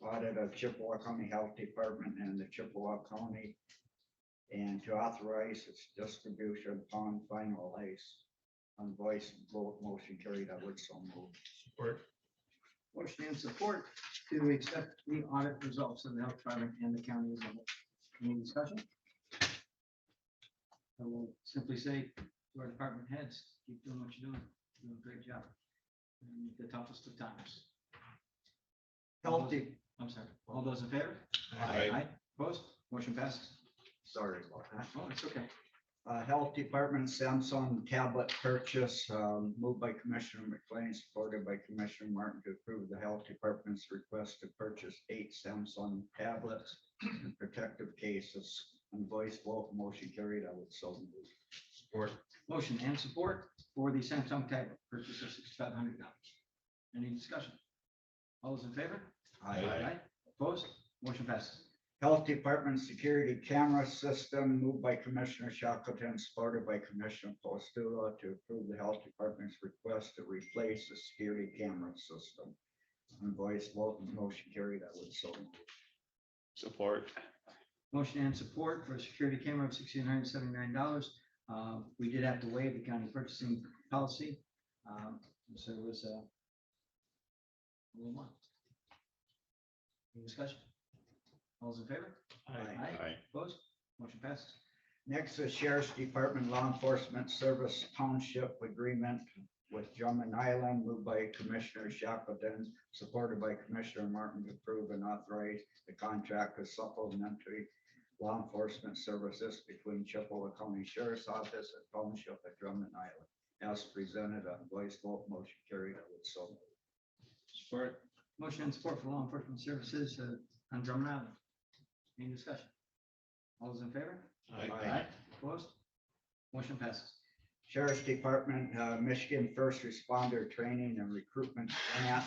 audit of Chippewa County Health Department and the Chippewa County, and to authorize its distribution upon finalized. On voice vote, motion carried. I would so move. Support. Motion and support to accept the audit results of the health department and the county. Any discussion? I will simply say to our department heads, keep doing what you're doing. You're doing a great job. In the toughest of times. Healthy. I'm sorry. All those in favor? Aye. Opposed? Motion passes. Sorry about that. Oh, it's okay. Health Department Samsung tablet purchase, moved by Commissioner McLean, supported by Commissioner Martin to approve the Health Department's request to purchase 8 Samsung tablets and protective cases. On voice vote, motion carried. I would so move. Support. Motion and support for the Samsung tablet purchase of $6,500. Any discussion? All those in favor? Aye. Opposed? Motion passes. Health Department security camera system, moved by Commissioner Shackleton, supported by Commissioner Postula to approve the Health Department's request to replace the security camera system. On voice vote, motion carried. I would so move. Support. Motion and support for a security camera of $1,679. We did have to waive the county purchasing policy. So it was a little more. Any discussion? All those in favor? Aye. Opposed? Motion passes. Next is Sheriff's Department Law Enforcement Service Township Agreement with Drummond Island, moved by Commissioner Shackleton, supported by Commissioner Martin to approve and authorize the contract with supplementary law enforcement services between Chippewa County Sheriff's Office and Township at Drummond Island. As presented on voice vote, motion carried. I would so move. Support. Motion and support for law enforcement services on Drummond Island. Any discussion? All those in favor? Aye. Opposed? Motion passes. Sheriff's Department, Michigan First Responder Training and Recruitment Grant,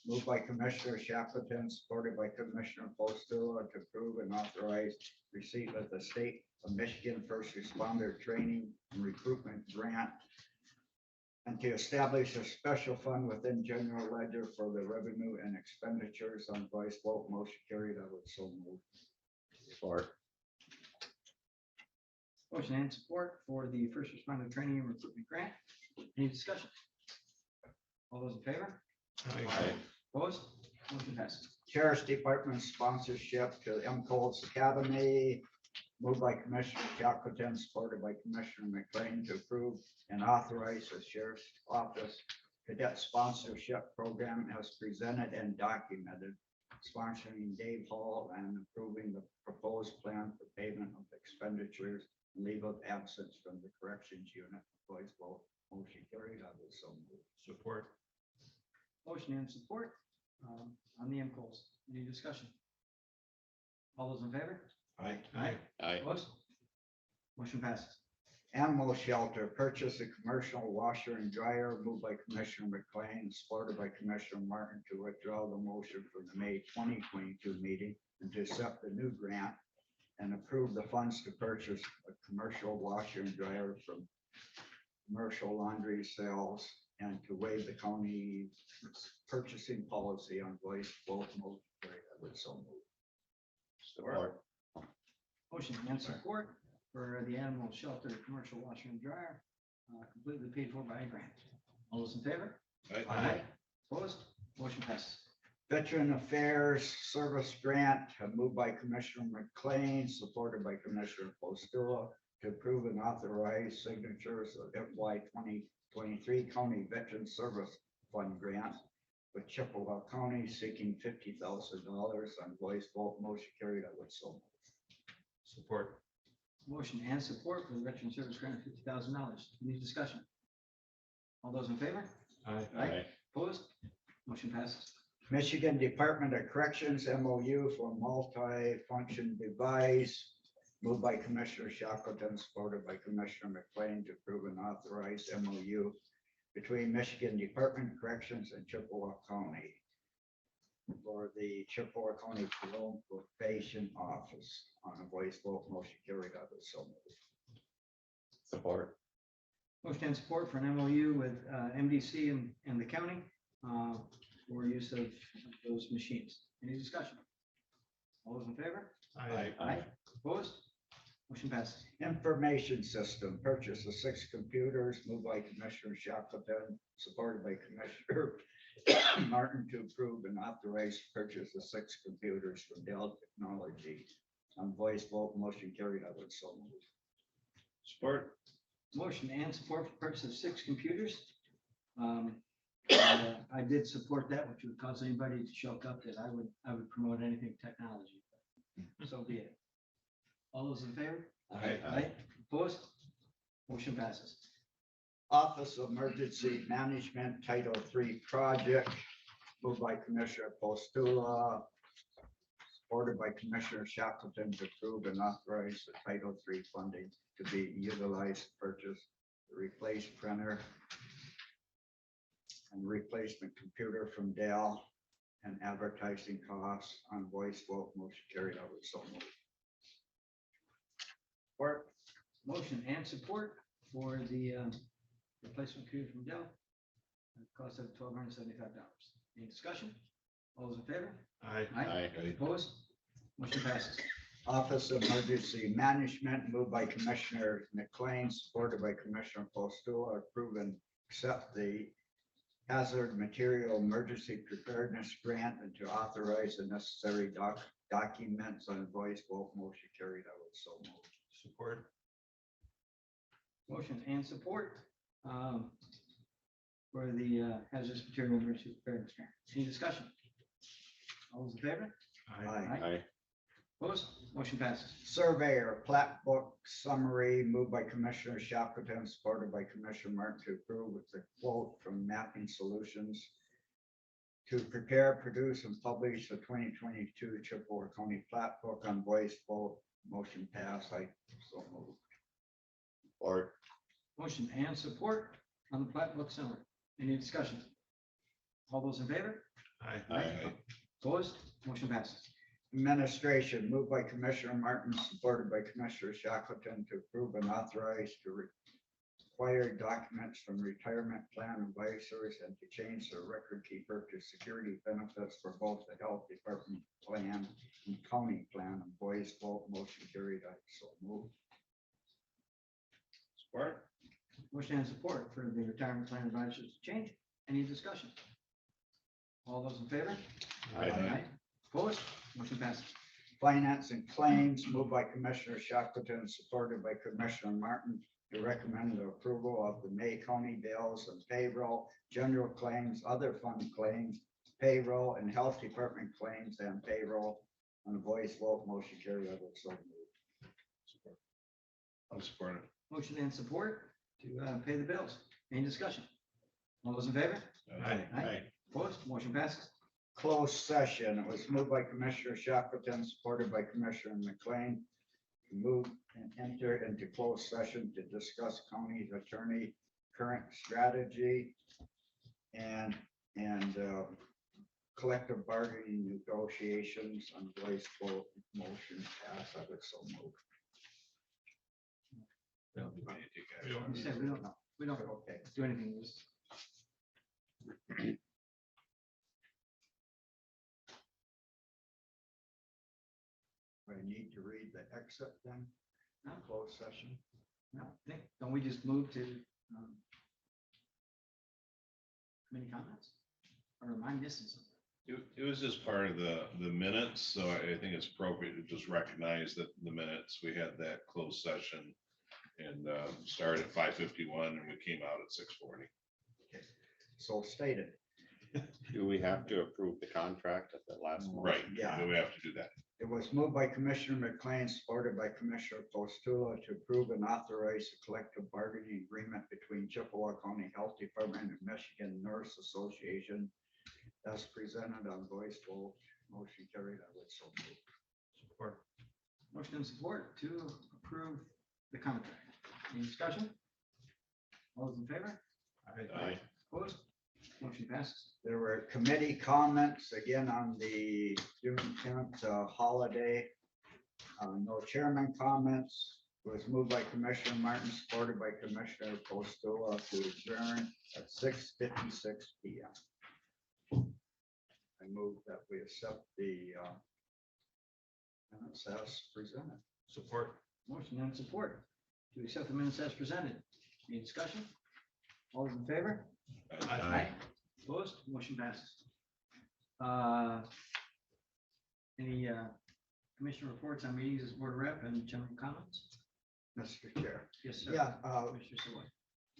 moved by Commissioner Shackleton, supported by Commissioner Postula to approve and authorize receipt of the State of Michigan First Responder Training and Recruitment Grant, and to establish a special fund within general ledger for the revenue and expenditures. On voice vote, motion carried. I would so move. Support. Motion and support for the first responder training and recruitment grant. Any discussion? All those in favor? Aye. Opposed? Motion passes. Sheriff's Department sponsorship to MCO's Academy, moved by Commissioner Shackleton, supported by Commissioner McLean to approve and authorize the Sheriff's Office cadet sponsorship program as presented and documented, sponsoring Dave Hall and approving the proposed plan for payment of expenditures and leave of absence from the corrections unit. Voice vote, motion carried. I will so move. Support. Motion and support on the MCOs. Any discussion? All those in favor? Aye. Aye. Aye. Opposed? Motion passes. Animal shelter, purchase a commercial washer and dryer, moved by Commissioner McLean, supported by Commissioner Martin to withdraw the motion from the May 2022 meeting and to accept the new grant and approve the funds to purchase a commercial washer and dryer from commercial laundry sales and to waive the county purchasing policy on voice vote motion carried. I would so move. Support. Motion and support for the animal shelter commercial washer and dryer, completely paid for by a grant. All those in favor? Aye. Opposed? Motion passes. Veteran Affairs Service Grant, moved by Commissioner McLean, supported by Commissioner Postula, to approve and authorize signatures of FY 2023 County Veteran Service Fund Grant with Chippewa County seeking $50,000 on voice vote. Motion carried. I would so move. Support. Motion and support for the veteran service grant of $50,000. Any discussion? All those in favor? Aye. Opposed? Motion passes. Michigan Department of Corrections MOU for multi-function device, moved by Commissioner Shackleton, supported by Commissioner McLean to approve and authorize MOU between Michigan Department of Corrections and Chippewa County for the Chippewa County Parole Probation Office on a voice vote. Motion carried. I would so move. Support. Motion and support for an MOU with MDC and the county for use of those machines. Any discussion? All those in favor? Aye. Opposed? Motion passes. Information system, purchase of 6 computers, moved by Commissioner Shackleton, supported by Commissioner Martin to approve and authorize purchase of 6 computers from Dell Technology on voice vote. Motion carried. I would so move. Support. Motion and support for purchase of 6 computers. And, I did support that, which would cause anybody to choke up that I would promote anything technology. So be it. All those in favor? Aye. Opposed? Motion passes. Office of Emergency Management Title III Project, moved by Commissioner Postula, supported by Commissioner Shackleton to approve and authorize the Title III funding to be utilized to purchase the replaced printer and replacement computer from Dell and advertising costs on voice vote. Motion carried. I would so move. Support. Motion and support for the replacement computer from Dell. At a cost of $1,275. Any discussion? All those in favor? Aye. Opposed? Motion passes. Office of Emergency Management, moved by Commissioner McLean, supported by Commissioner Postula, approve and accept the Hazard Material Emergency Preparedness Grant and to authorize the necessary documents on voice vote. Motion carried. I would so move. Support. Motion and support for the hazardous material emergency preparedness grant. Any discussion? All those in favor? Aye. Opposed? Motion passes. Surveyor plat book summary, moved by Commissioner Shackleton, supported by Commissioner Martin to approve with the quote from Mapping Solutions to prepare, produce, and publish the 2022 Chippewa County plat book on voice vote. Motion pass. I so moved. Or Motion and support on the plat book summary. Any discussion? All those in favor? Aye. Opposed? Motion passes. Administration, moved by Commissioner Martin, supported by Commissioner Shackleton to approve and authorize to require documents from retirement plan advisors and to change the record keeper to security benefits for both the health department plan and county plan. And voice vote. Motion carried. I so move. Support. Motion and support for the retirement plan advisors to change. Any discussion? All those in favor? Aye. Opposed? Motion passes. Finance and claims, moved by Commissioner Shackleton, supported by Commissioner Martin to recommend the approval of the May County bills and payroll, general claims, other fund claims, payroll and health department claims and payroll on a voice vote. Motion carried. I would so move. I'll support it. Motion and support to pay the bills. Any discussion? All those in favor? Aye. Opposed? Motion passes. closed session. It was moved by Commissioner Shackleton, supported by Commissioner McLean. Move and enter into closed session to discuss county attorney current strategy and collective bargaining negotiations on voice vote motion pass. I would so move. You said we don't Okay. do anything. Just I need to read the exit then, No. closed session. no, don't we just move to committee comments? Or am I missing something? It was just part of the minutes, so I think it's appropriate to just recognize that in the minutes, we had that closed session and started at 5:51 and we came out at 6:40. So stated. Do we have to approve the contract at the last? moment? Right, Yeah. we have to do that. It was moved by Commissioner McLean, supported by Commissioner Postula to approve and authorize a collective bargaining agreement between Chippewa County Health Department and Michigan Nurse Association as presented on voice vote. Motion carried. I would so move. Support. Motion and support to approve the contract. Any discussion? All those in favor? Aye. Opposed? Motion passes. There were committee comments again on the June 10th holiday. No chairman comments. It was moved by Commissioner Martin, supported by Commissioner Postula to adjourn at 6:56 p.m. I move that we accept the minutes as presented. Support. Motion and support to accept the minutes as presented. Any discussion? All those in favor? Aye. Opposed? Motion passes. Any commissioner reports on meetings as board rep and general comments? Mr. Chair. Yes, sir. Yeah, Commissioner Savoy.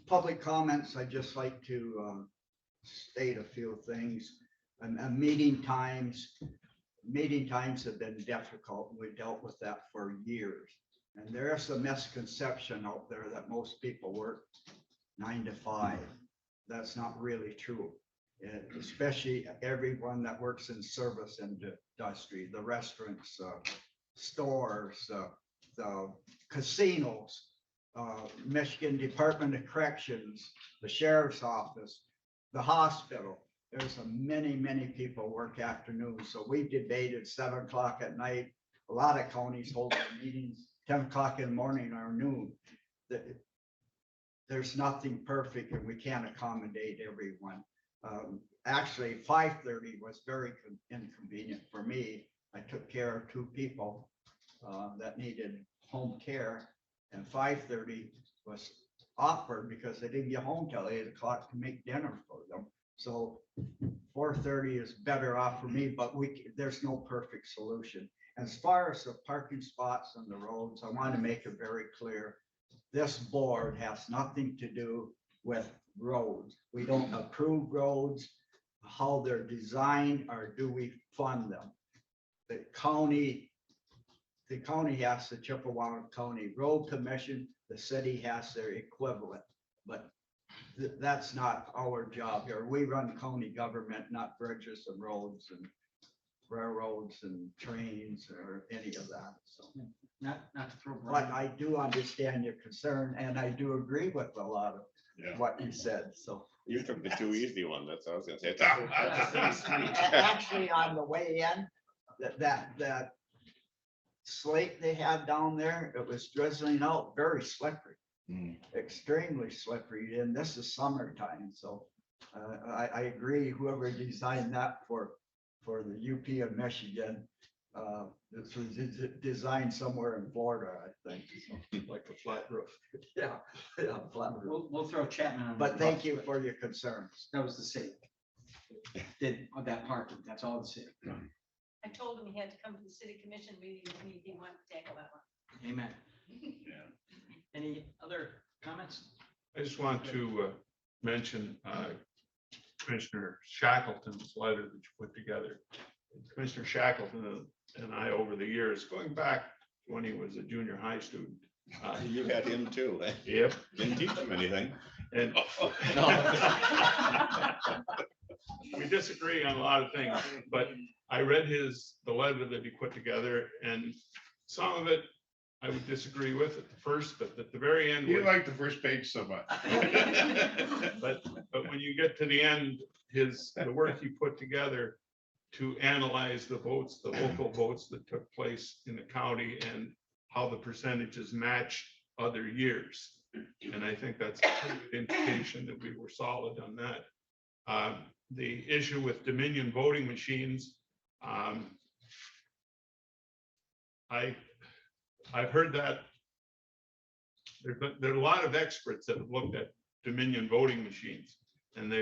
public comments, I'd just like to state a few things. And meeting times have been difficult. and We've dealt with that for years. And there's a misconception out there that most people work 9 to 5. That's not really true. Especially everyone that works in service industry, the restaurants, stores, the casinos, Michigan Department of Corrections, the sheriff's office, the hospital. There's many people work afternoons. So we debated 7 o'clock at night. A lot of counties hold their meetings 10 o'clock in the morning or noon. There's nothing perfect and we can't accommodate everyone. Actually, 5:30 was very inconvenient for me. I took care of 2 people that needed home care, and 5:30 was awkward because they didn't get home till 8 o'clock to make dinner for them. So 4:30 is better off for me, but there's no perfect solution. As far as the parking spots on the roads, I want to make it very clear. This board has nothing to do with roads. We don't approve roads, how they're designed, or do we fund them? The county has the Chippewa County Road Commission, the city has their equivalent, but that's not our job here. We run county government, not bridges and roads and railroads and trains or any of that, so. Not to throw. But I do understand your concern, and I do agree with a lot of what you said, so. You took the too easy one. That's what I was gonna say. Actually, on the way in, that slate they had down there, it was drizzling out, very slippery. Extremely slippery, and this is summertime, so I agree, whoever designed that for the UP of Michigan, this was designed somewhere in Florida, I think, like a flat roof. Yeah, flat roof. We'll throw Chapman on. But thank you for your concerns. That was the city. Did on that parking, that's all the city. I told him he had to come to the city commission meeting with me if he wanted to tackle that one. Amen. Any other comments? I just want to mention Commissioner Shackleton's letter that you put together. Commissioner Shackleton and I, over the years, going back when he was a junior high student. You had him too. Eh? Yep. Didn't teach him anything. And we disagree on a lot of things, but I read the letter that he put together, and some of it I would disagree with at the first, but at the very end. You like the first page so much. But when you get to the end, the work he put together to analyze the votes, the local votes that took place in the county and how the percentages match other years. And I think that's a pretty good indication that we were solid on that. The issue with Dominion voting machines, I've heard that there are a lot of experts that have looked at Dominion voting machines, and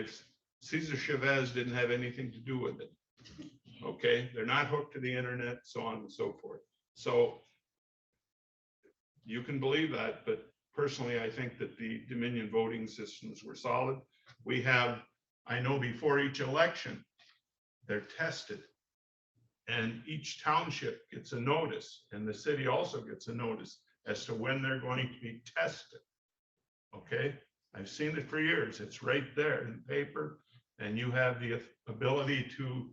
Cesar Chavez didn't have anything to do with it. Okay, they're not hooked to the internet, so on and so forth. So you can believe that, but personally, I think that the Dominion voting systems were solid. We have, I know before each election, they're tested. And each township gets a notice, and the city also gets a notice as to when they're going to be tested. Okay, I've seen it for years. It's right there in paper, and you have the ability to,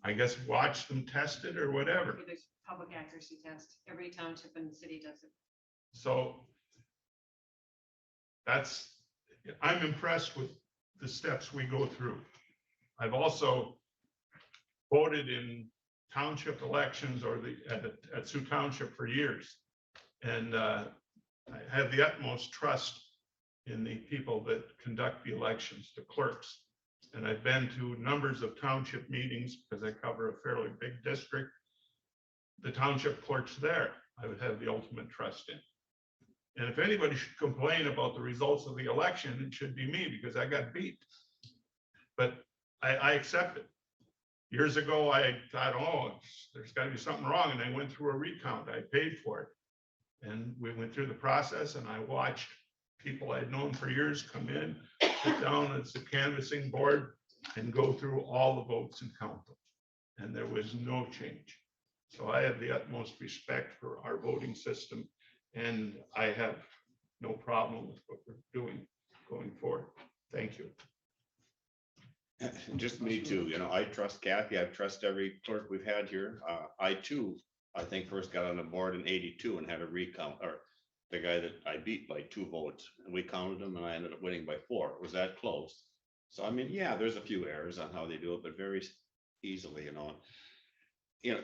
I guess, watch them tested or whatever. There's public accuracy test. Every township in the city does it. So I'm impressed with the steps we go through. I've also voted in township elections or at Sioux Township for years. And I have the utmost trust in the people that conduct the elections, the clerks. And I've been to numbers of township meetings because I cover a fairly big district. The township clerks there, I would have the ultimate trust in. And if anybody should complain about the results of the election, it should be me because I got beat. But I accept it. Years ago, I thought, oh, there's got to be something wrong. And I went through a recount. I paid for it. And we went through the process, and I watched people I'd known for years come in, sit down at the canvassing board and go through all the votes and count them. And there was no change. So I have the utmost respect for our voting system, and I have no problem with what we're doing going forward. Thank you. Just me too, I trust Kathy, I trust every clerk we've had here. I too, I think first got on the board in '82 and had a recount, or the guy that I beat by 2 votes, and we counted them and I ended up winning by 4. It was that close. So I mean, yeah, there's a few errors on how they do it, but very easily,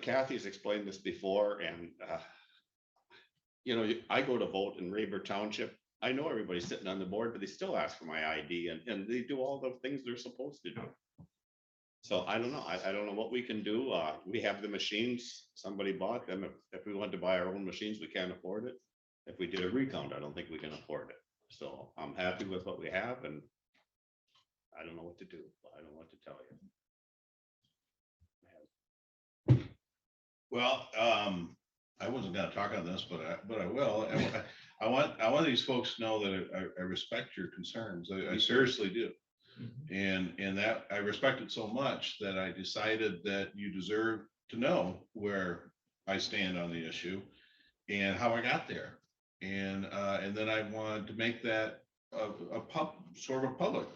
Kathy's explained this before, and I go to vote in Rayburn Township. I know everybody's sitting on the board, but they still ask for my ID, and they do all the things they're supposed to do. So I don't know. I don't know what we can do. We have the machines. Somebody bought them. If we want to buy our own machines, we can't afford it. If we did a recount, I don't think we can afford it. So I'm happy with what we have, and I don't know what to do. I don't know what to tell you. Well, I wasn't going to talk on this, but I will. I want these folks to know that I respect your concerns. I seriously do. And that I respect it so much that I decided that you deserve to know where I stand on the issue and how I got there. And then I wanted to make that a public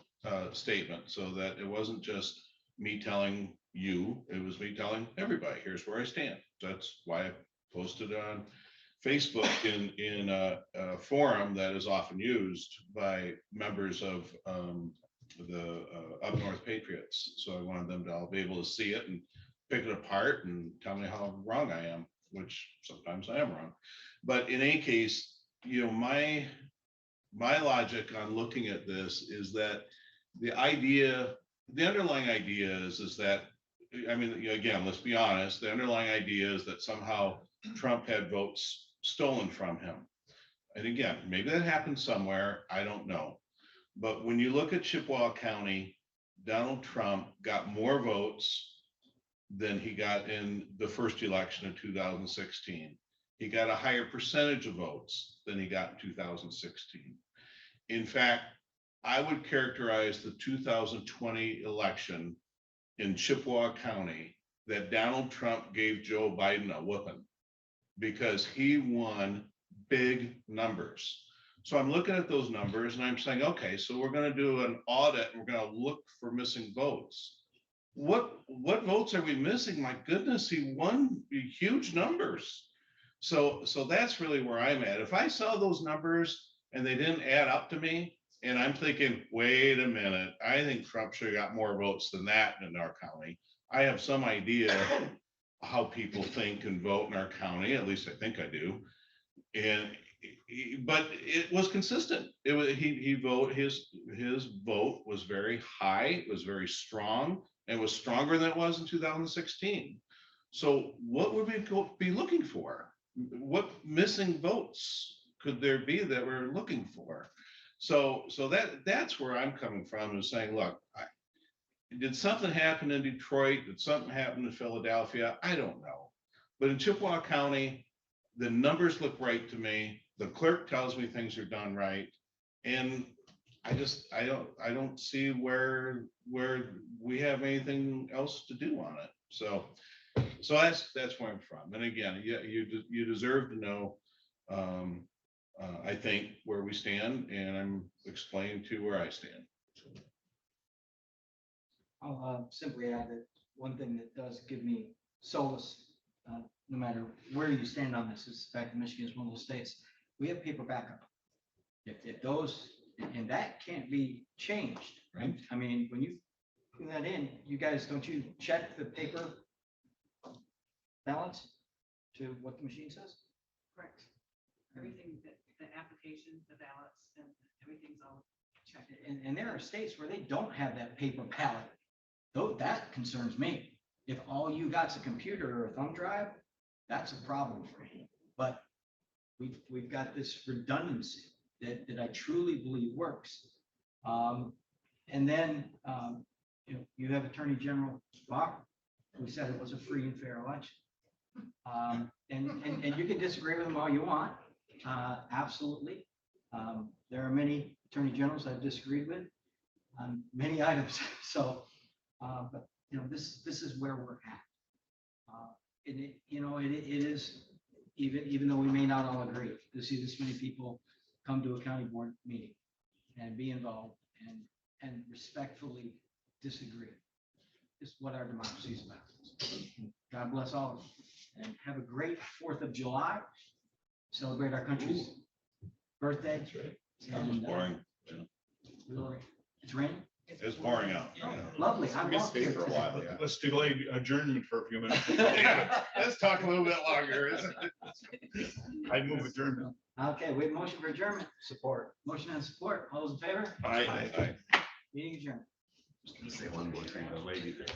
statement, so that it wasn't just me telling you, it was me telling everybody, here's where I stand. That's why I posted on Facebook in a forum that is often used by members of the Up North Patriots. So I wanted them to all be able to see it and pick it apart and tell me how wrong I am, which sometimes I am wrong. But in any case, my logic on looking at this is that the underlying idea is that, I mean, again, let's be honest, the underlying idea is that somehow Trump had votes stolen from him. And again, maybe that happened somewhere, I don't know. But when you look at Chippewa County, Donald Trump got more votes than he got in the first election in 2016. He got a higher percentage of votes than he got in 2016. In fact, I would characterize the 2020 election in Chippewa County that Donald Trump gave Joe Biden a whooping, because he won big numbers. So I'm looking at those numbers and I'm saying, okay, so we're gonna do an audit and we're gonna look for missing votes. What votes are we missing? My goodness, he won huge numbers. So that's really where I'm at. If I saw those numbers and they didn't add up to me, and I'm thinking, wait a minute, I think Trump should have got more votes than that in our county. I have some idea how people think and vote in our county, at least I think I do. But it was consistent. It was, his vote was very high, it was very strong, and was stronger than it was in 2016. So what would we be looking for? What missing votes could there be that we're looking for? So that's where I'm coming from, is saying, look, did something happen in Detroit? Did something happen in Philadelphia? I don't know. But in Chippewa County, the numbers look right to me. The clerk tells me things are done right. And I don't see where we have anything else to do on it. So that's where I'm from. And again, you deserve to know, I think, where we stand, and I'm explaining to where I stand. I'll simply add that one thing that does give me solace, no matter where you stand on this, is the fact that Michigan is one of those states, we have paper backup. If those, and that can't be changed, right? I mean, when you put that in, you guys, don't you check the paper ballots to what the machine says? Correct. Everything, the applications, the ballots, and everything's all checked. And there are states where they don't have that paper ballot. Though that concerns me. If all you got's a computer or a thumb drive, that's a problem for me. But we've got this redundancy that I truly believe works. And then you have Attorney General Barr, who said it was a free and fair election. And you can disagree with him all you want. Absolutely. There are many attorney generals I've disagreed with on many items. So, but this is where we're at. It is, even though we may not all agree, to see this many people come to a county board meeting and be involved and respectfully disagree is what our democracy is about. God bless all of you, and have a great 4th of July. Celebrate our country's birthday. That's right. That was boring. It's raining. It's pouring out. Lovely. I Missed love it for a while. Yeah. Let's delay adjournment for a few minutes. Yeah, let's talk a little bit longer, isn't it? I move adjournment. Okay, we have motion for adjournment. Support. Motion and support. All those in favor? Aye. Meeting adjourned. Say one more thing, the lady there.